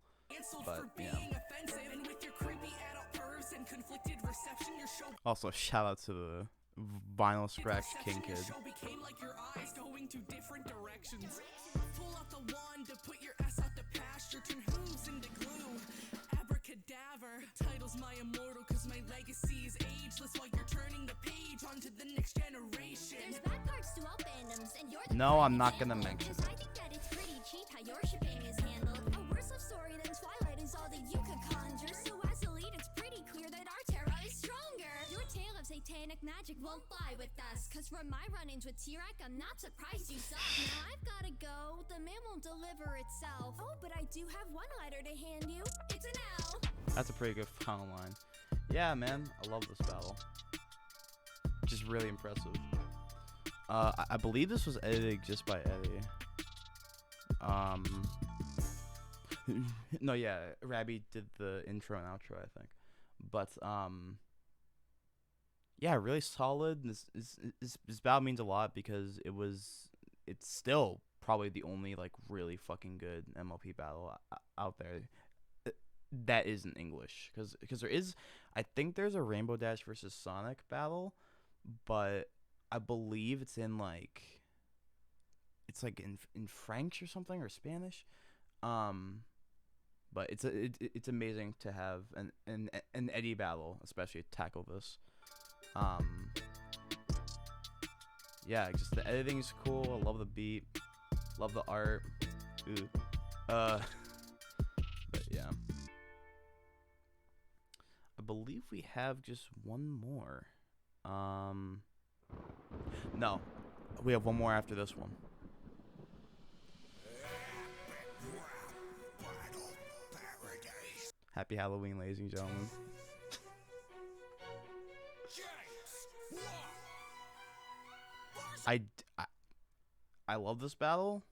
but yeah. Also, shout out to the Vinyl Scratch King Kid. Pull out the wand to put your ass out the pasture, turn hooves into glue. Abracadaver, title's My Immortal, cause my legacy is ageless while you're turning the page onto the next generation. There's bad parts to all fandoms, and you're the No, I'm not gonna mention it. I think that it's pretty cheap how your shipping is handled. A worse love story than Twilight is all that you could conjure. So as a lead, it's pretty clear that our Terra is stronger. Your tale of satanic magic won't fly with us, cause from my run-ins with T-Rex, I'm not surprised you suck. Now I've gotta go, the mail won't deliver itself. Oh, but I do have one letter to hand you. It's an L. That's a pretty good final line. Yeah, man, I love this battle. Just really impressive. I believe this was edited just by Eddie. No, yeah, Rabi did the intro and outro, I think. But yeah, really solid. This battle means a lot because it's still probably the only like really fucking good MLP battle out there that isn't English, because I think there's a Rainbow Dash versus Sonic battle, but I believe it's in like in French or something, or Spanish. But it's amazing to have an Eddie battle, especially to tackle this. Yeah, just the editing's cool. I love the beat, love the art. Ooh. But yeah, I believe we have just one more. No, we have one more after this one. Happy Halloween, ladies and gentlemen. I love this battle.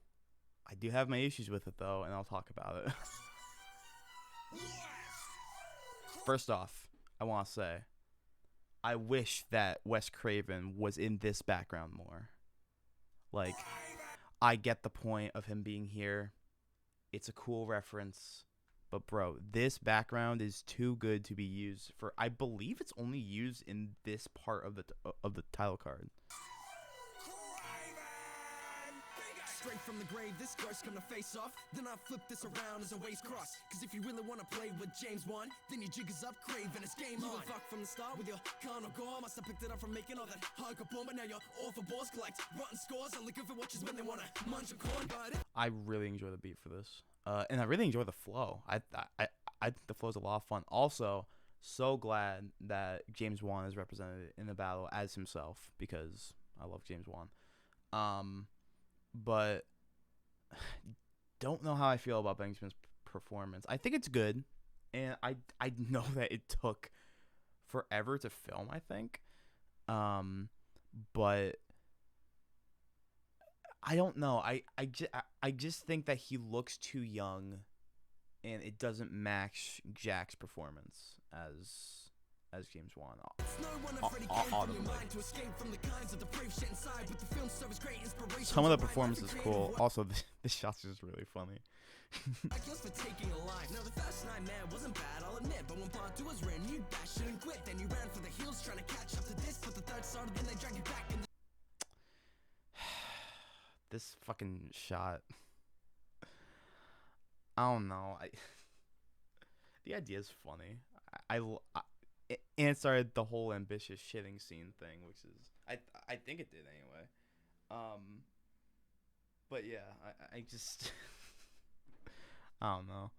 I do have my issues with it though, and I'll talk about it. First off, I want to say, I wish that Wes Craven was in this background more. Like, I get the point of him being here. It's a cool reference. But bro, this background is too good to be used for. I believe it's only used in this part of the title card. Straight from the grave, this ghost gonna face off. Then I flip this around as a waist cross. Cause if you really wanna play with James 1, then your jig is up, Craven, it's game on. You fuck from the start with your Kanal gore. Must have picked it up from making all that hardcore porn, but now you're all for balls, collect rotten scores and looking for watches when they wanna munch a corn. But I really enjoy the beat for this. And I really enjoy the flow. I think the flow is a lot of fun. Also, so glad that James Wan is represented in the battle as himself, because I love James Wan. But don't know how I feel about Benjamin's performance. I think it's good, and I know that it took forever to film, I think. But I don't know. I just think that he looks too young, and it doesn't match Jack's performance as James Wan. Some of the performance is cool. Also, this shot's just really funny. This fucking shot. I don't know. The idea is funny. And it started the whole ambitious shitting scene thing, which is I think it did anyway. But yeah, I just I don't know.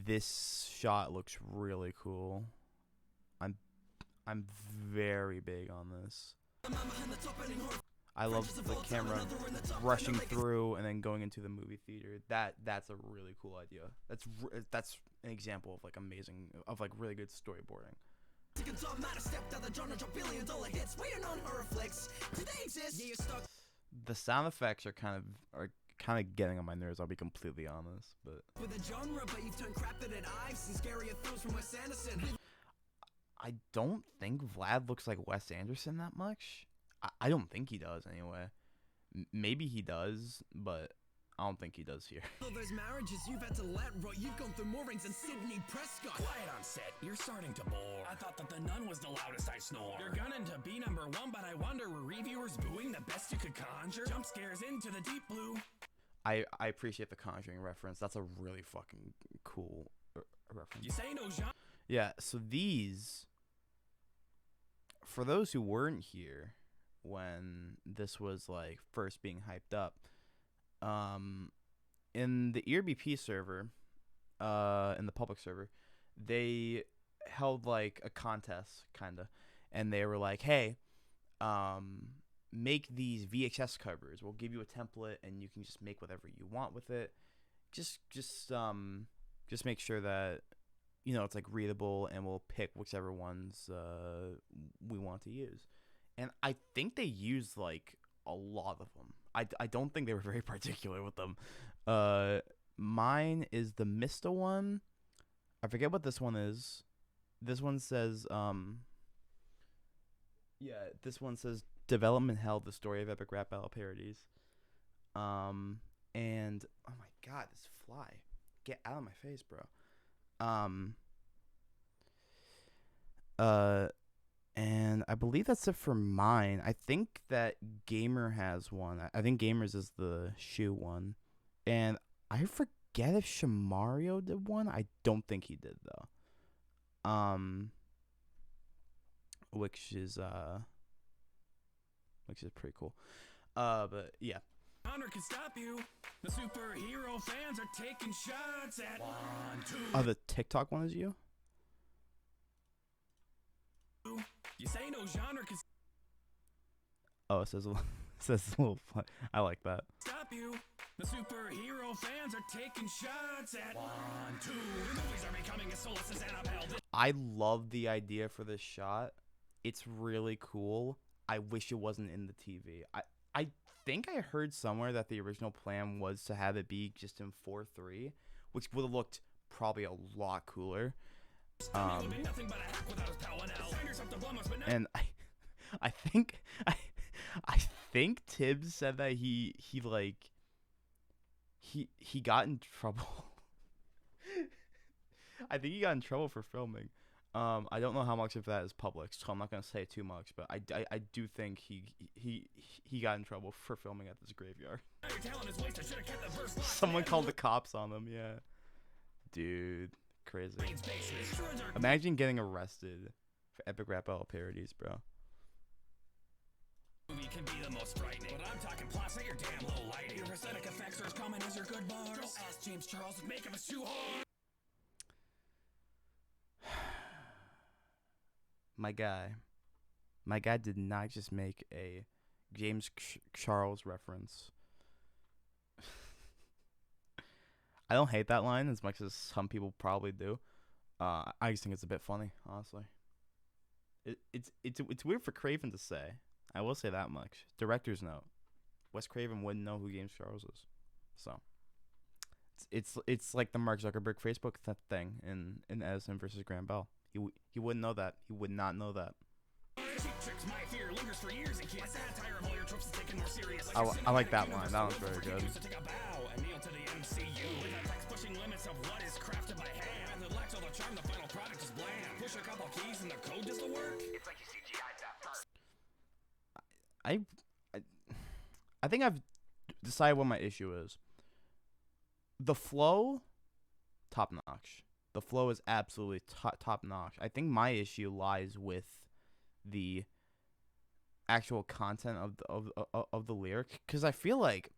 This shot looks really cool. I'm very big on this. I love the camera rushing through and then going into the movie theater. That's a really cool idea. That's an example of like amazing, of like really good storyboarding. The sound effects are kind of getting on my nerves. I'll be completely honest, but I don't think Vlad looks like Wes Anderson that much. I don't think he does anyway. Maybe he does, but I don't think he does here. There's marriages you've had to let rot. You've gone through more rings than Sydney Prescott. Quiet on set. You're starting to bore. I thought that the nun was the loudest I snore. You're gunning to be number one, but I wonder were reviewers booing the best you could conjure? Jump scares into the deep blue. I appreciate the Conjuring reference. That's a really fucking cool reference. You say no genre? Yeah, so these, for those who weren't here when this was like first being hyped up, in the ERBP server, in the public server, they held like a contest kinda, and they were like, hey, make these VHS covers. We'll give you a template and you can just make whatever you want with it. Just make sure that, you know, it's like readable, and we'll pick whichever ones we want to use. And I think they used like a lot of them. I don't think they were very particular with them. Mine is the Mista one. I forget what this one is. this one says this one says development hell, the story of epic rap battle parodies. And oh my god, this fly, get out of my face, bro. And I believe that's it for mine. I think that Gamer has one. I think Gamer's is the shoe one, and I forget if Shamario did one. I don't think he did though. Which is pretty cool. But yeah. Honor can stop you. The superhero fans are taking shots at 1, 2. Oh, the TikTok one is you? You say no genre can Oh, it says it says a little fun. I like that. stop you. The superhero fans are taking shots at 1, 2. The movies are becoming as soulless as Annabelle. I love the idea for this shot. It's really cool. I wish it wasn't in the TV. I think I heard somewhere that the original plan was to have it be just in 4:3, which would have looked probably a lot cooler. And I think Tibbs said that he got in trouble. I think he got in trouble for filming. I don't know how much of that is public, so I'm not gonna say too much. But I do think he got in trouble for filming at this graveyard. Someone called the cops on him. Yeah, dude, crazy. Imagine getting arrested for epic rap battle parodies, bro. Movie can be the most frightening, but I'm talking plots that your damn low lighting. Your aesthetic effects are as common as your good bars. Don't ask James Charles to make him a too hard. My guy did not just make a James Charles reference. I don't hate that line as much as some people probably do. I just think it's a bit funny, honestly. It's weird for Craven to say. I will say that much. Director's note: Wes Craven wouldn't know who James Charles is. So it's like the Mark Zuckerberg Facebook thing in Edison versus Graham Bell. He wouldn't know that. He would not know that. I like that line. That was very good. I think I've decided what my issue is. The flow, top notch. The flow is absolutely top notch. I think my issue lies with the actual content of the lyric, because I feel like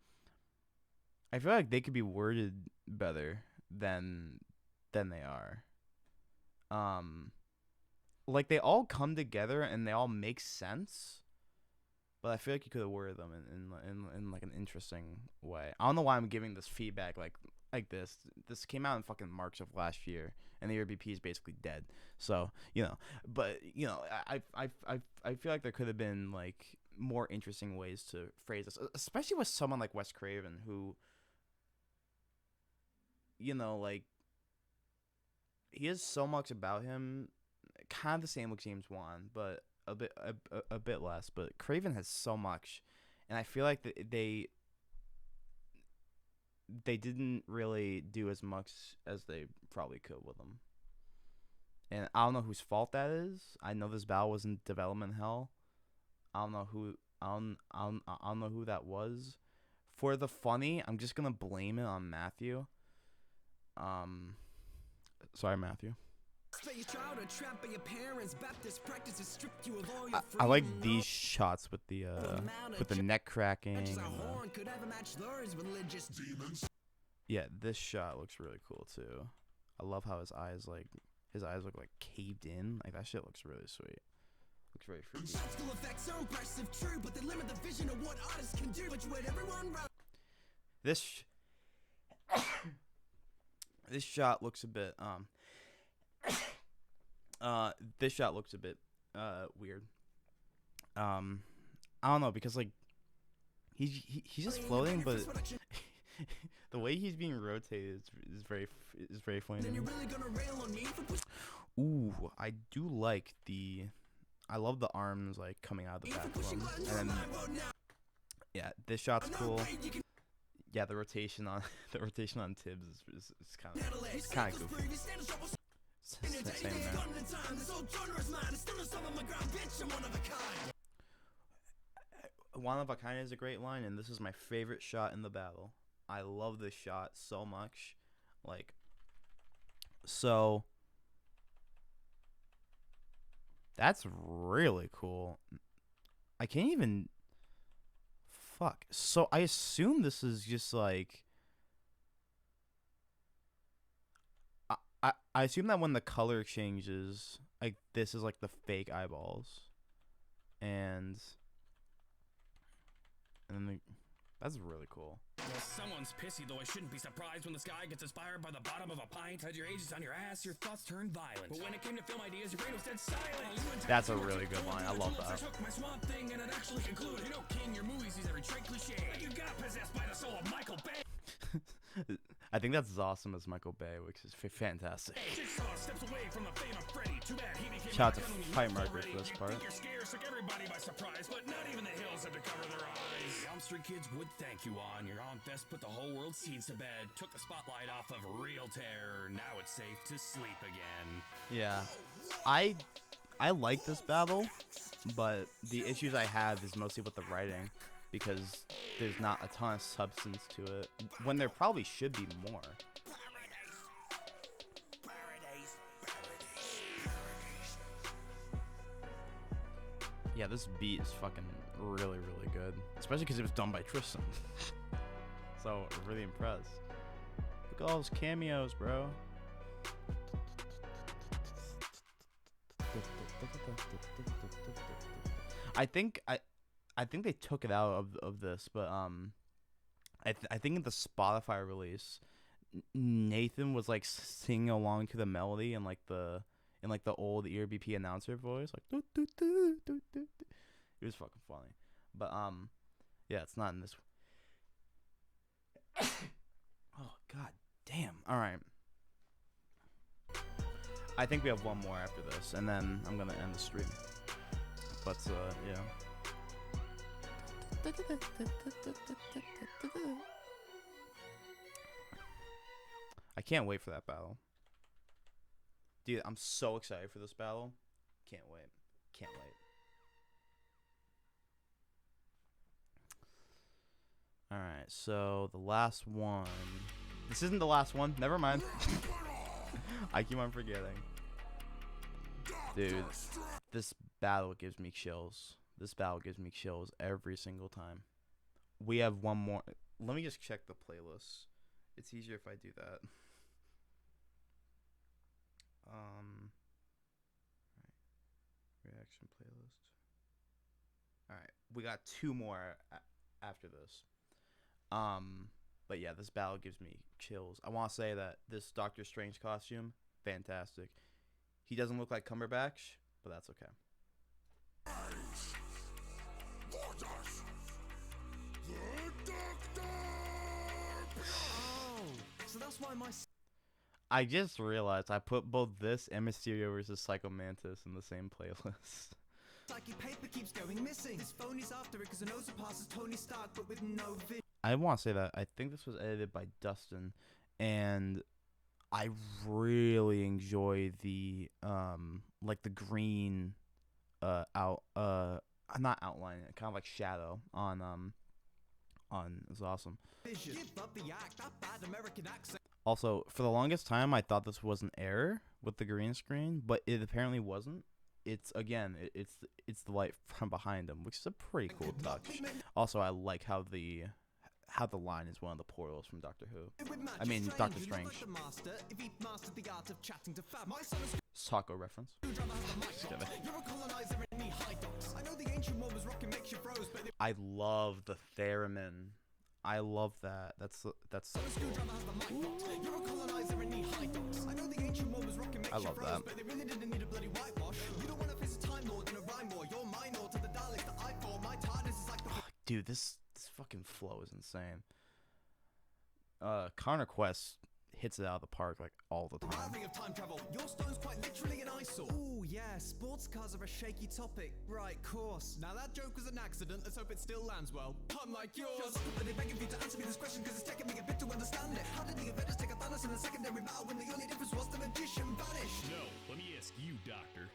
they could be worded better than they are. Like they all come together and they all make sense, but I feel like you could have worded them in like an interesting way. I don't know why I'm giving this feedback like this. This came out in fucking March of last year, and the RBP is basically dead. So but I feel like there could have been like more interesting ways to phrase this, especially with someone like Wes Craven, who like he has so much about him, kind of the same with James Wan, but a bit less. But Craven has so much, and I feel like they didn't really do as much as they probably could with him. And I don't know whose fault that is. I know this battle was in development hell. I don't know who that was. For the funny, I'm just gonna blame it on Matthew. Sorry, Matthew. I like these shots with the neck cracking. And yeah, this shot looks really cool too. I love how his eyes look like caved in. Like that shit looks really sweet. Looks very freaky. This shot looks a bit weird. I don't know, because like he's just floating, but the way he's being rotated is very funny to me. Ooh, I do like the. I love the arms like coming out of the back of them. And then, yeah, this shot's cool. Yeah, the rotation on Tibbs is kind of goofy. Same there. One of a kind is a great line, and this is my favorite shot in the battle. I love this shot so much. Like, so that's really cool. I can't even. Fuck. So I assume this is just like. I assume that when the color changes, like this is like the fake eyeballs, and then that's really cool. Well, someone's pissy, though I shouldn't be surprised when the sky gets inspired by the bottom of a pint. Had your ages on your ass, your thoughts turned violent. But when it came to film ideas, your brain was dead silent. That's a really good line. I love that. I took my swamp thing and it actually concluded. You know, King, your movies use every trait cliche. Like you got possessed by the soul of Michael Bay. I think that's as awesome as Michael Bay, which is fantastic. Shout out to Fight Marker for this part. Took everybody by surprise, but not even the hills had to cover their eyes. The Elm Street kids would thank you on. Your Aunt Bess put the whole world's seeds to bed. Took the spotlight off of real terror. Now it's safe to sleep again. Yeah, I like this battle, but the issues I have is mostly with the writing, because there's not a ton of substance to it, when there probably should be more. Yeah, this beat is fucking really, really good, especially because it was done by Tristan. So, I'm really impressed. Look at all those cameos, bro. I think they took it out of this, but I think in the Spotify release, Nathan was like singing along to the melody and like the old ERBP announcer voice, like doo, doo, doo, doo, doo. It was fucking funny, but yeah, it's not in this. Oh god damn! All right, I think we have one more after this, and then I'm gonna end the stream. But yeah. I can't wait for that battle. Dude, I'm so excited for this battle. Can't wait. Can't wait. Alright, so the last one. This isn't the last one. Never mind. I keep on forgetting. Dude, this battle gives me chills. This battle gives me chills every single time. We have one more. Let me just check the playlist. It's easier if I do that. Right. Reaction playlist. Alright, we got two more after this. But yeah, this battle gives me chills. I want to say that this Doctor Strange costume, fantastic. He doesn't look like Cumberbatch, but that's okay. So that's why my I just realized I put both this and Mysterio versus Psycho Mantis in the same playlist. psychic paper keeps going missing. This phone is after it because it knows it passes Tony Stark, but with no vision. I want to say that I think this was edited by Dustin, and I really enjoy the like the green not outline, kind of like shadow on it's awesome. Give up the act, that bad American accent. Also, for the longest time, I thought this was an error with the green screen, but it apparently wasn't. It's again, it's the light from behind him, which is a pretty cool touch. Also, I like how the line is one of the portals from Doctor Who. I mean, Doctor Strange. Taco reference. I love the theremin. I love that. That's so cool. I love that. Dude, this fucking flow is insane. Connor Quest, hits it out of the park like all the time. Of time travel. Your stone's quite literally an eyesore. Ooh, yeah, sports cars are a shaky topic. Right, course. Now that joke was an accident. Let's hope it still lands well. Unlike yours. But they're begging you to answer me this question because it's taking me a bit to understand it. How did the Avengers take a Thanos in the secondary battle when the only difference was the magician vanished? No, let me ask you, Doctor.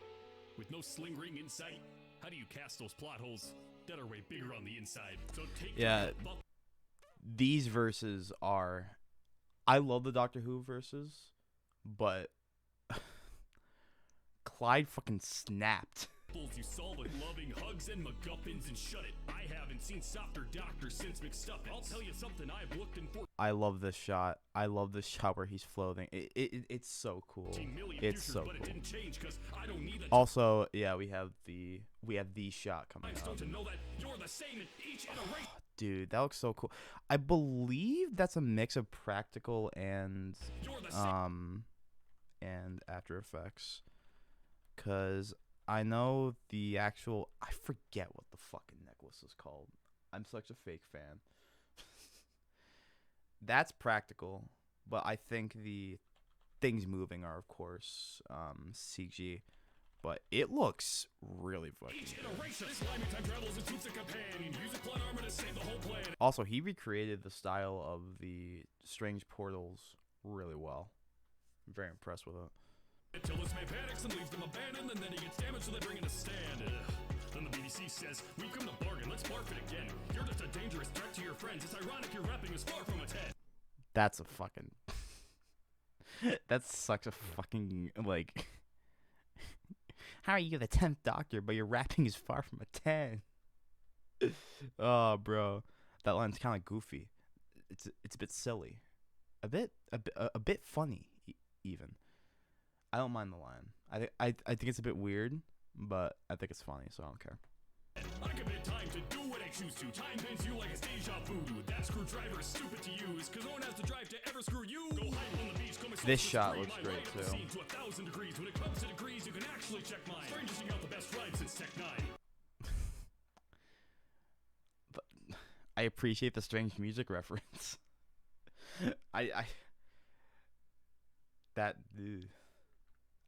With no sling ring in sight, how do you cast those plot holes that are way bigger on the inside? So take these verses are... I love the Doctor Who verses, but Clyde fucking snapped. You solve with loving hugs and MacGuffins and shut it. I haven't seen softer doctors since McStuffins. I'll tell you something I've looked in for. I love this shot. I love this shot where he's floating. It's so cool. It's so cool. Also, yeah, we have the shot coming out. Dude, that looks so cool. I believe that's a mix of practical and After Effects, cause I know the actual, I forget what the fucking necklace is called. I'm such a fake fan. That's practical, but I think the things moving are of course CG. But it looks really fucking good. Also, he recreated the style of the strange portals really well. I'm very impressed with it. Until this man panics and leaves them abandoned, and then he gets damaged, so they bring in a stand. Then the BBC says, "We've come to bargain, let's barf it again. You're just a dangerous threat to your friends. It's ironic your rapping is far from a 10." That's a fucking... That's such a fucking, like... How are you the 10th Doctor, but your rapping is far from a 10? Oh, bro. That line's kind of goofy. It's a bit silly. A bit funny, even. I don't mind the line. I think it's a bit weird, but I think it's funny, so I don't care. I commit time to do what I choose to. Time bends you like it's deja vu. That screwdriver is stupid to use, cause no one has to drive to ever screw you. Go hide on the beach, this shot looks great too. To 1,000 degrees. When it comes to degrees, you can actually check mine. Strangers out the best ride since Tech 9. But I appreciate the strange music reference. I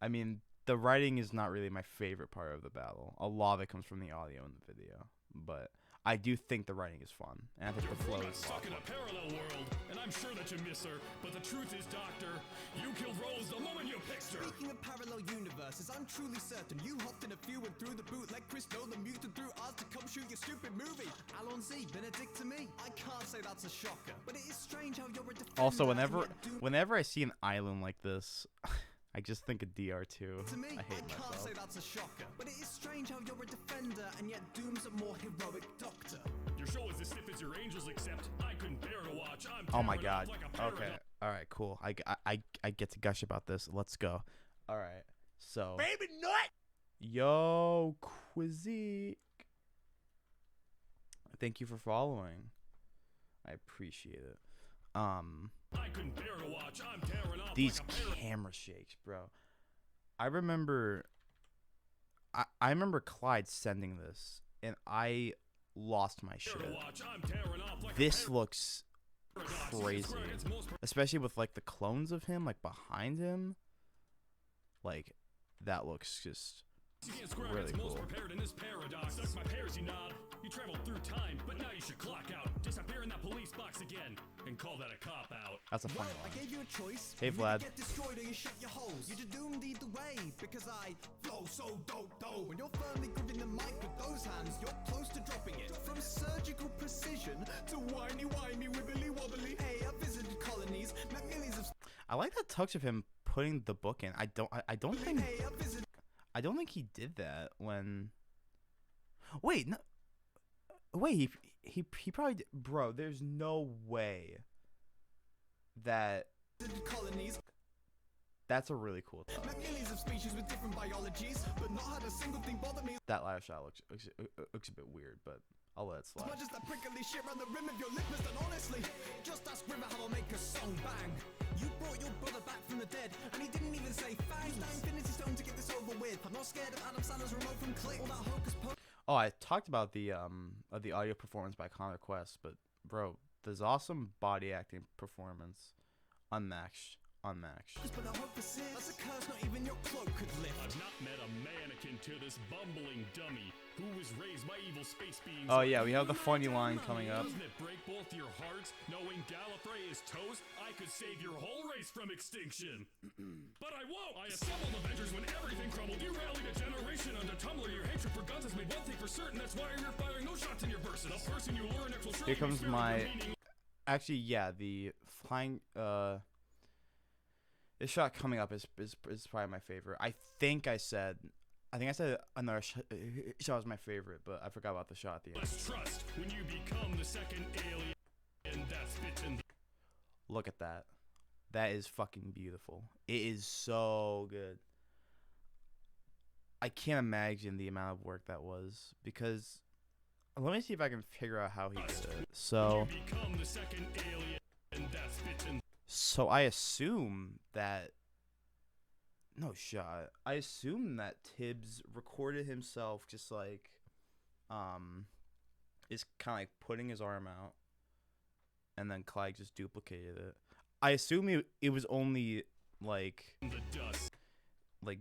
mean, the writing is not really my favorite part of the battle. A lot of it comes from the audio and the video, but I do think the writing is fun, and I think the flow is stuck in a parallel world, and I'm sure that you miss her. But the truth is, Doctor, you killed Rose the moment you picked her. Speaking of parallel universes, I'm truly certain you hopped in a few and threw the boot like Chris Nolan muted through ours to come shoot your stupid movie. Alon Z, Benedict to me. I can't say that's a shocker, but it is strange how you're a defender. Also, whenever I see an island like this. I just think of DR2. To me, I hate can't myself. say that's a shocker, but it is strange how you're a defender and yet Doom's a more heroic doctor. Your show is as stiff as your angels, except I couldn't bear to watch. I'm oh my god. Like okay. All right. Cool. I get to gush about this. Let's go. All right. So. Baby nut. Yo, Quizzy. Thank you for following. I appreciate it. I couldn't bear to watch. I'm tearing off these camera shakes, bro. I remember Clyde sending this, and I lost my shit. This looks crazy, especially with like the clones of him like behind him. Like that looks just really cool. You traveled through time, but now you should clock out. Disappear in that police box again and call that a cop out. That's a funny one. I gave you a choice. Hey, Vlad. Get destroyed or you shut your holes. You're doomed either way because I flow so dope. When you're firmly gripping the mic with those hands, you're close to dropping it. From surgical precision to whiny, wibbly wobbly. Hey, I visited colonies, met millions of. I like that touch of him putting the book in. I don't think he did that when. Wait, no. Wait, he probably did. Bro, there's no way that that's a really cool touch. Millions of species with different biologies, but not had a single thing bother me. That last shot looks a bit weird, but I'll let it slide. As much as that prickly shit around the rim of your lip is done honestly. Just ask River how I'll make a song bang. You brought your brother back from the dead, and he didn't even say thanks. That Infinity Stone to get this over with. I'm not scared of Adam Sandler's remote from Click. All that hocus pocus. Oh, I talked about the audio performance by Connor Quest, but bro, there's awesome body acting performance Unmatched. Unmatched. But I hope this is that's a curse not even your cloak could lift. I've not met a mannequin to this bumbling dummy who was raised by evil space beings. Oh yeah, we have the funny line coming up. Doesn't it break both your hearts knowing Gallifrey is toast? I could save your whole race from extinction. But I won't! I assembled Avengers when everything crumbled. You rallied a generation under Tumblr. Your hatred for guns has made one thing for certain. That's why you're firing no shots in your person. A person you lure next will surely Here comes my... Actually, yeah, the flying... This shot coming up is probably my favorite. I think I said another shot was my favorite, but I forgot about the shot at the end. Let's trust when you become the second alien that's bitten. Look at that. That is fucking beautiful. It is so good. I can't imagine the amount of work that was, because let me see if I can figure out how he did it. So So I assume that no shot. I assume that Tibbs recorded himself just like is kind of like putting his arm out, and then Clyde just duplicated it. I assume it was only like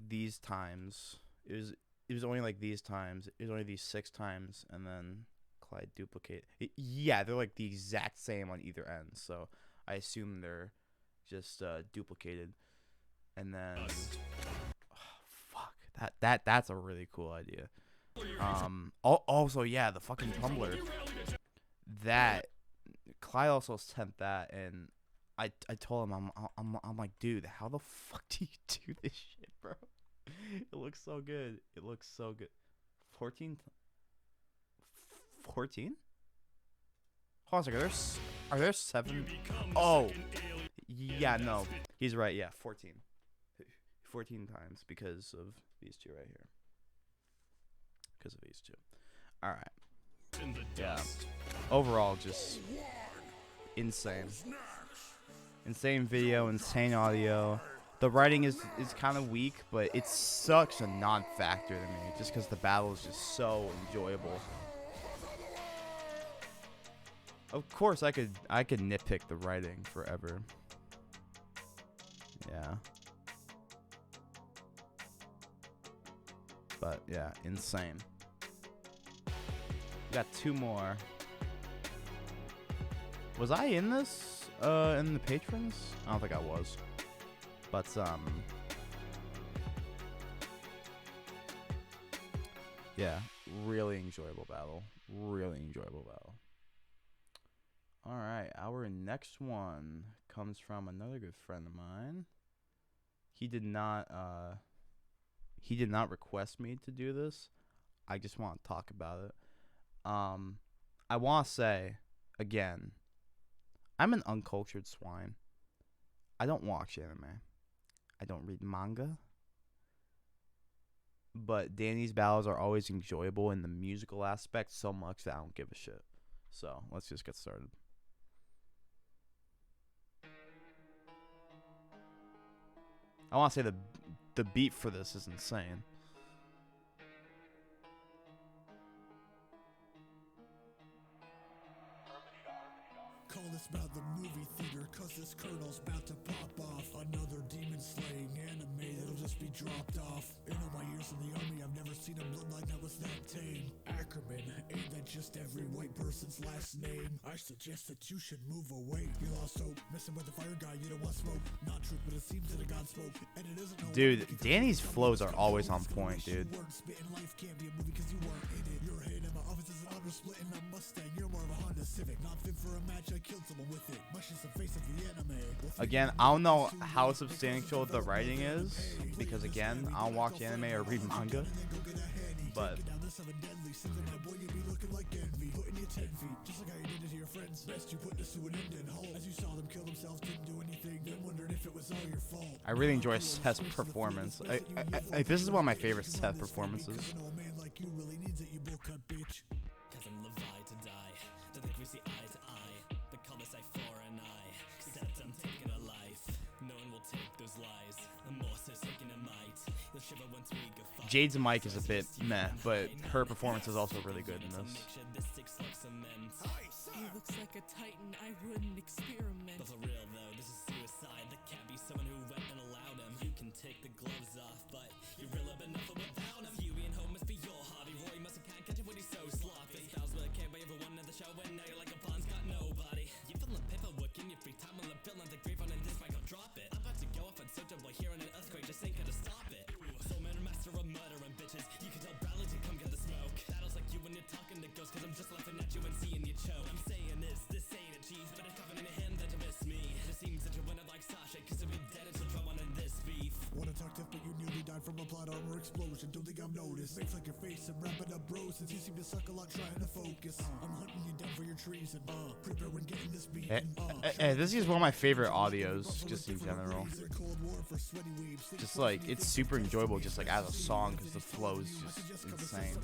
these times. It was only like these times. It was only these 6 times, and then Clyde duplicate. Yeah, they're like the exact same on either end. So I assume they're just duplicated, and then fuck that's a really cool idea. Also yeah, the fucking Tumblr that Clyde also sent that, and I told him I'm like, dude, how the fuck do you do this shit, bro? It looks so good. It looks so good. 14. Hold on a second. Are there 7? Oh. Yeah, no. He's right. Yeah, 14. 14 times because of these two right here. Because of these two. All right. Yeah. Overall, just insane. Insane video, insane audio. The writing is kind of weak, but it's such a non-factor to me, just because the battle is just so enjoyable. Of course, I could nitpick the writing forever. Yeah. But yeah, insane. We got 2 more. Was I in this? In the patrons? I don't think I was. But yeah, really enjoyable battle. Really enjoyable battle. All right, our next one comes from another good friend of mine. He did not request me to do this. I just want to talk about it. I want to say again, I'm an uncultured swine. I don't watch anime. I don't read manga. But Danii's battles are always enjoyable in the musical aspect so much that I don't give a shit. So let's just get started. I want to say the beat for this is insane. Call this about the movie theater, cause this kernel's about to pop off. Another demon slaying anime that'll just be dropped off. In all my years in the army, I've never seen a bloodline that was that tame. Ackerman, ain't that just every white person's last name? I suggest that you should move away. You lost hope, messing with the fire guy, you don't want smoke. Not truth, but it seems that a god spoke. And it isn't no dude, Danii's flows are always on point, dude. Life can't be a movie cause you weren't in it. Your head in my office is an auto split in a Mustang. You're more of a Honda Civic, not fit for a match. I killed someone with it. Much is the face of the anime. Again, I don't know how substantial the writing is, because again, I don't watch anime or read manga. But I really enjoy Seth's performance. I this is one of my favorite Seth performances. Cousin Levi to die. Don't think we see eye to eye. The colors I for an eye. Except I'm taking a life. No one will take those lies. I'm more so taking a might. You'll shiver once we go fight. Jade's mic is a bit meh, but her performance is also really good in this. He looks like a titan, I wouldn't experiment. But for real though, this is suicide. take the gloves off, but you're real up enough without him. You being home must be your hobby. Roy must have can't catch it when he's so sloppy. Styles but can't wait everyone at the show, and now you're like a pawn's got nobody. You feeling paperwork in your free time while I'm filling the grave on and this mic, I'll drop it. I'm about to go off on social boy hearing an earthquake, just ain't gonna stop it. Soul man, master of murdering bitches. You can tell Bradley to come get the smoke. Battles like you when you're talking to ghosts, cause I'm just laughing at you and seeing you choke. I'm saying this ain't a cheese, but it's confident in him that you miss me. Just seems that you're winning like Sasha, cause if you're dead, it's a drama in this beef. Wanna talk tough, but you nearly died from a plot armor explosion. Don't think I've noticed. Face like your face and wrap it up, bro. Since you seem to suck a lot, trying to focus. I'm hunting you down for your treason. Prepare when getting this beat. This is one of my favorite audios, just in general. Just like it's super enjoyable, just like as a song, because the flow is just insane.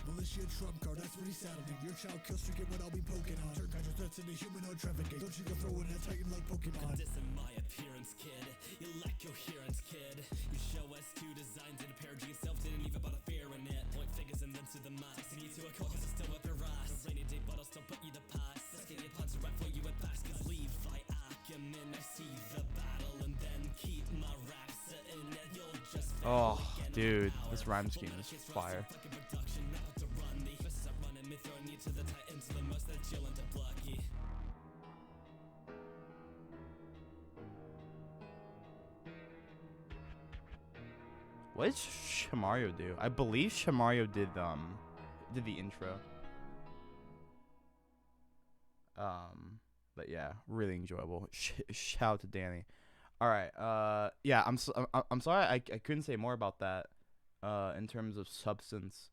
Militia trump card, that's what he sounded. Your child kill streak and what I'll be poking on. Turn kinds of threats into humanoid trafficking. Don't you go throwing a titan like Pokemon. Dissing my appearance, kid. You lack coherence, kid. You show us two designs and a pair of jeans, self didn't even bother fearing it. Point fingers and then to the mask. Texting you to a course, still with your ass. A rainy day, but I'll still put you to pass. Escape your punch right for you at pass. Cause Levi, Acumen, I see the battle and then keep my raps sitting and you'll just. Oh, dude, this rhyme scheme is fire. What did Shamario do? I believe Shamario did the intro. But yeah, really enjoyable. Shout out to Danii. All right. Yeah, I'm sorry I couldn't say more about that in terms of substance,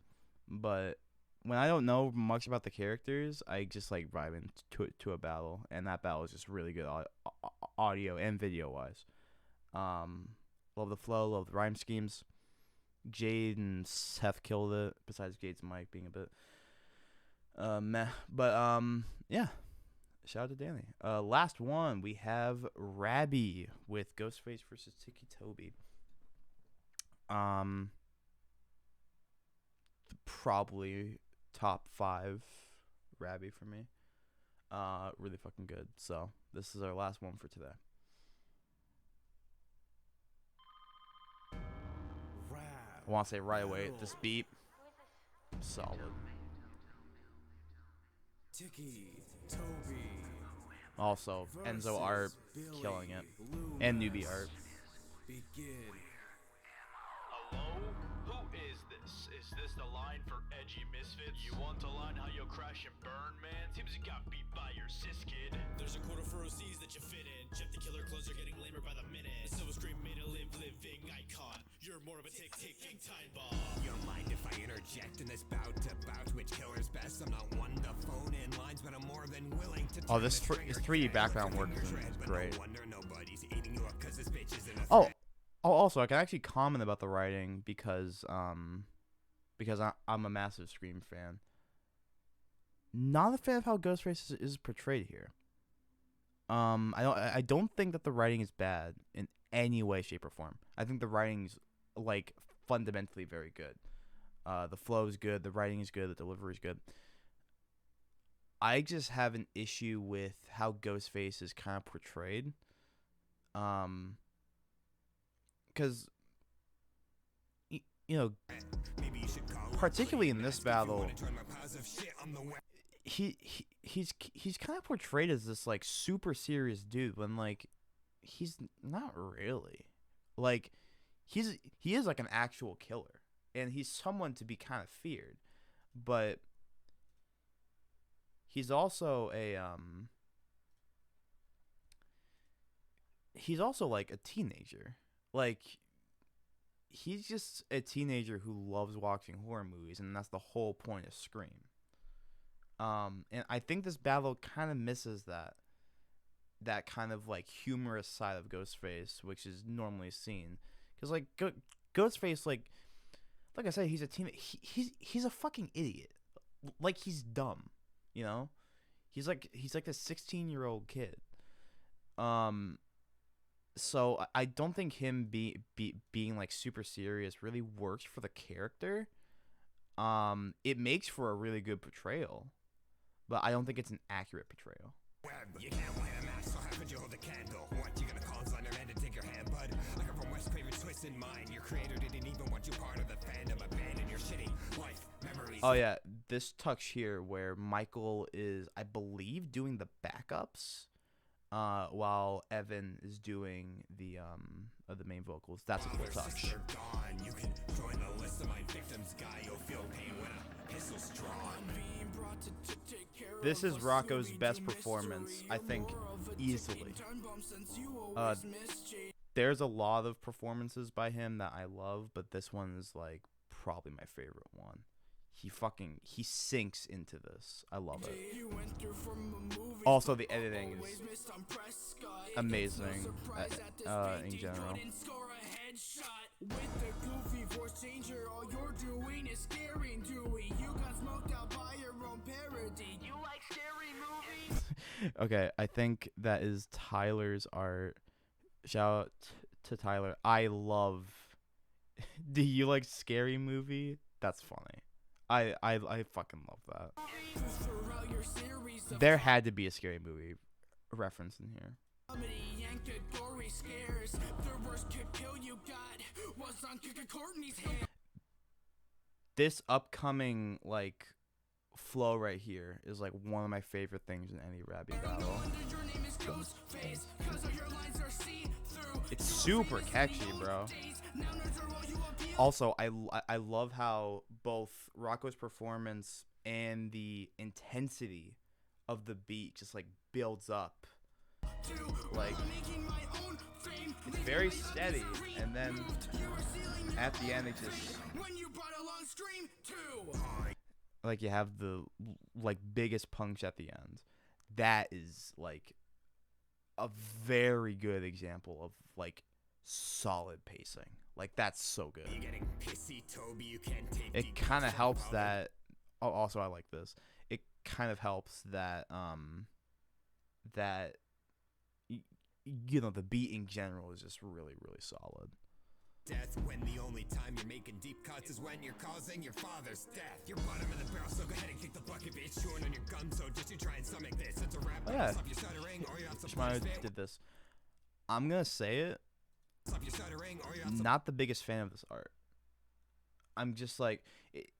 but when I don't know much about the characters, I just like vibe into a battle, and that battle is just really good audio and video wise. Love the flow, love the rhyme schemes. Jade and Seth killed it, besides Jade's mic being a bit meh. But yeah. Shout out to Danii. Last one, we have Rabi with Ghostface versus Ticci Toby. Probably top 5 Rabi for me. Really fucking good. So this is our last one for today. I want to say right away, this beat, solid. Ticci, Toby. Also, Enzo art, killing it. And newbie art. Begin. Hello? Who is this? Is this the line for edgy misfits? You want to line how you'll crash and burn, man? Seems you got beat by your sis kid. There's a quarter for OCs that you fit in. Jeff the killer clothes are getting lamer by the minute. The silver screen made a living icon. You're more of a ticking time bomb. You don't mind if I interject in this bout to bout which killer's best? I'm not one to phone in lines, but I'm more than willing to. Oh, this 3D background work is great. No wonder nobody's eating you up 'cause this bitch isn't a Oh, also, I can actually comment about the writing because I'm a massive Scream fan. Not a fan of how Ghostface is portrayed here. I don't think that the writing is bad in any way, shape, or form. I think the writing's like fundamentally very good. The flow is good, the writing is good, the delivery is good. I just have an issue with how Ghostface is kind of portrayed. Because you know, particularly in this battle, he's kind of portrayed as this like super serious dude when like he's not really. Like he is like an actual killer, and he's someone to be kind of feared, but he's also like a teenager. Like he's just a teenager who loves watching horror movies, and that's the whole point of Scream. And I think this battle kind of misses that kind of like humorous side of Ghostface, which is normally seen. Because like Ghostface, like I said, he's a teen. He's a fucking idiot. Like he's dumb, you know. He's like a 16-year-old kid. So I don't think him being like super serious really works for the character. It makes for a really good portrayal, but I don't think it's an accurate portrayal. You can't light a match, so how could you hold a candle? What you gonna call Slender Man to take your hand, bud? I come from West Craven purpose in mind. Your creator didn't even want you part of the fandom. Abandon your shitty life memories. Oh yeah, this touch here where Michael is, I believe, doing the backups, while Evan is doing the main vocals. That's a cool touch. You can join the list of my victims, guy. You'll feel pain when a pistol's drawn. This is Rocco's best performance, I think, easily. There's a lot of performances by him that I love, but this one is like probably my favorite one. He sinks into this. I love it. Also, the editing is amazing in general. With the goofy voice changer, all you're doing is scaring Dewey. You got smoked out by your own parody. You like scary movies? Okay, I think that is Tyler's art. Shout out to Tyler. I love. Do you like scary movie? That's funny. I fucking love that. There had to be a scary movie reference in here. This upcoming like flow right here is like one of my favorite things in any Rabi battle. It's super catchy, bro. Also, I love how both Rocco's performance and the intensity of the beat just like builds up. Like, it's very steady, and then at the end it just like you have the like biggest punch at the end. That is like a very good example of like solid pacing. Like, that's so good. Pissy, Toby, you can't take it kind of helps that. Oh, also I like this. It kind of helps that that you know, the beat in general is just really solid. Death when the only time you're making deep cuts is when you're causing your father's death. You're bottom of the barrel, so go ahead and kick the bucket, bitch. Chewing on your gum, so just to try and stomach this. It's a rap. Oh, yeah. Stop your stuttering, or you're Shmaya did this. I'm gonna say it. Not the biggest fan of this art. I'm just like,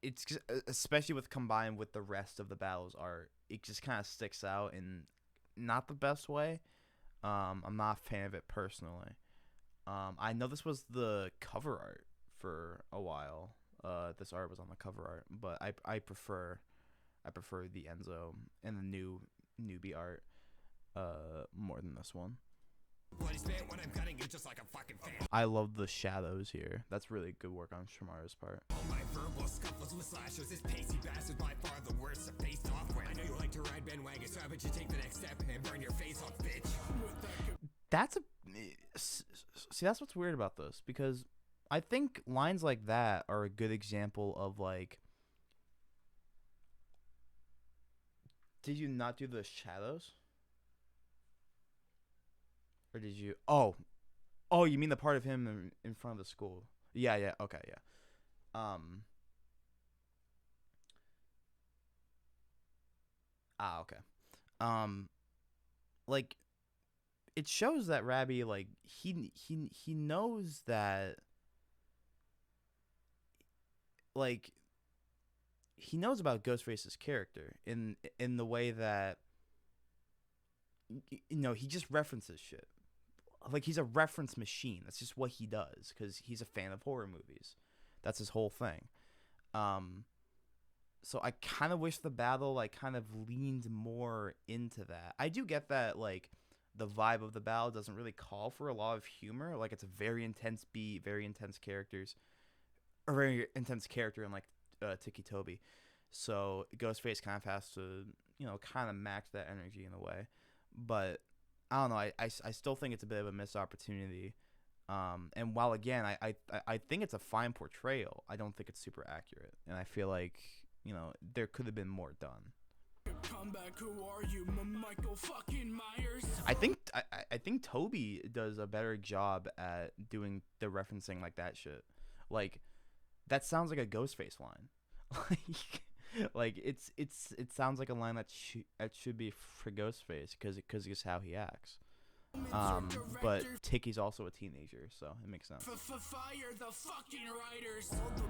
it's just, especially with combined with the rest of the battles art, it just kind of sticks out in not the best way. I'm not a fan of it personally. I know this was the cover art for a while. This art was on the cover art, but I prefer the Enzo and the new newbie art more than this one. I love the shadows here. That's really good work on Shamaru's part. All my verbal scuffles with slashers. This pacey bastard by far the worst to face off. I know you like to ride bandwagons, so I bet you take the next step and burn your face off, bitch. That's that's what's weird about this, because I think lines like that are a good example of like, did you not do the shadows? Or did you? Oh, you mean the part of him in front of the school? Yeah. Okay, yeah. Okay. Like, it shows that Rabi, like, he knows that, like, he knows about Ghostface's character in the way that, you know, he just references shit. Like, he's a reference machine. That's just what he does, because he's a fan of horror movies. That's his whole thing. So I kind of wish the battle, like, kind of leaned more into that. I do get that, like, the vibe of the battle doesn't really call for a lot of humor. Like, it's a very intense beat, very intense characters, a very intense character in, like, Ticci Toby. So Ghostface kind of has to, you know, kind of match that energy in a way. But I don't know. I still think it's a bit of a missed opportunity. And while, again, I think it's a fine portrayal, I don't think it's super accurate. And I feel like, you know, there could have been more done. Comeback, who are you, Michael fucking Myers? I think Toby does a better job at doing the referencing like that shit. Like, that sounds like a Ghostface line. Like it sounds like a line that should be for Ghostface because it's how he acts. But Ticci's also a teenager, so it makes sense. Fire the fucking writers. All the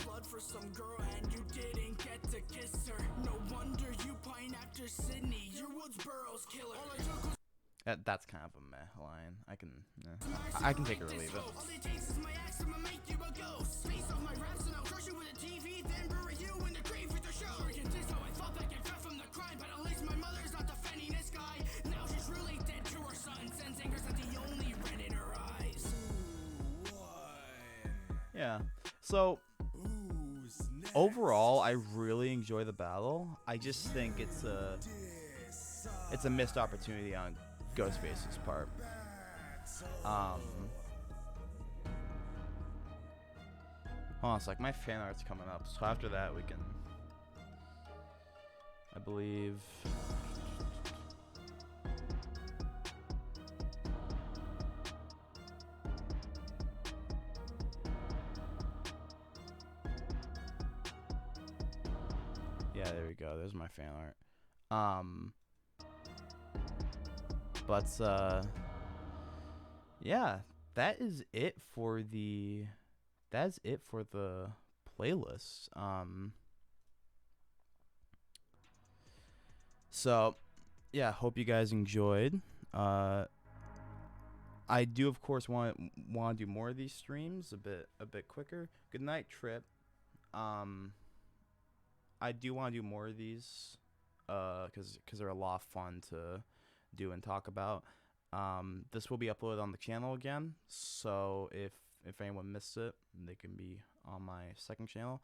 blood for some girl and you didn't get to kiss her. No wonder you pine after Sydney. You're Woodsboro's killer. All I took was That's kind of a meh line. I can take it or leave it. all it takes is my axe, I'ma make you a ghost. Space off my raps and I'll crush you with a TV, then bury you in the grave with the show. Freaking this how I fought back and fell from the crime, but at least my mother's not defending this guy. Now she's really dead to her son. Sends anger's not the only red in her eyes. Yeah. So overall, I really enjoy the battle. I just think it's a missed opportunity on Ghostface's part. Hold on, it's like my fan art's coming up, so after that we can, I believe. Yeah, there we go. There's my fan art. But yeah, that is it for the playlist. So yeah, hope you guys enjoyed. I do of course want to do more of these streams a bit quicker. Good night, Trip. I do want to do more of these because they're a lot of fun to do and talk about. This will be uploaded on the channel again, so if anyone missed it, they can be on my second channel.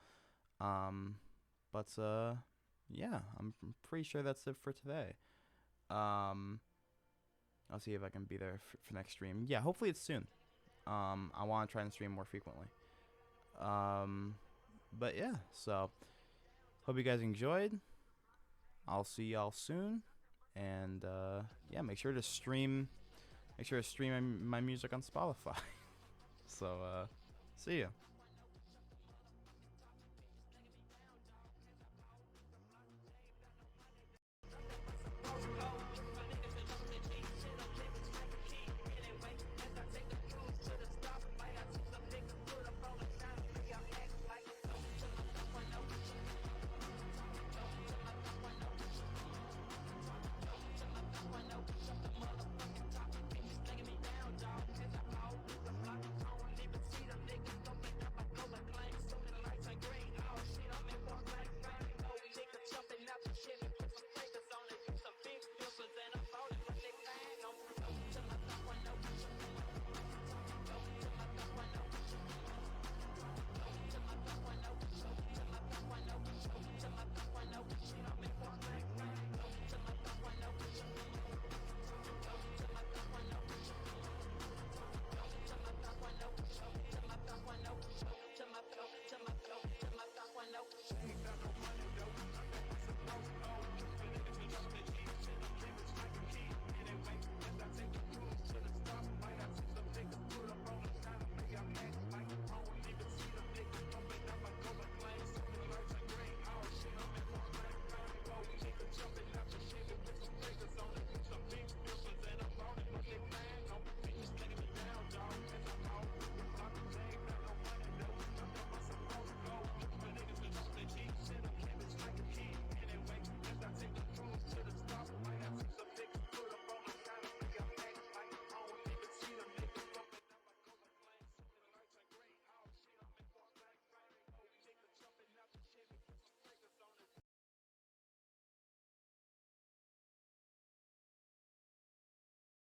But yeah, I'm pretty sure that's it for today. I'll see if I can be there for next stream. Yeah, hopefully it's soon. I want to try and stream more frequently. But yeah, so hope you guys enjoyed. I'll see y'all soon. And yeah, make sure to stream my music on Spotify. So see ya.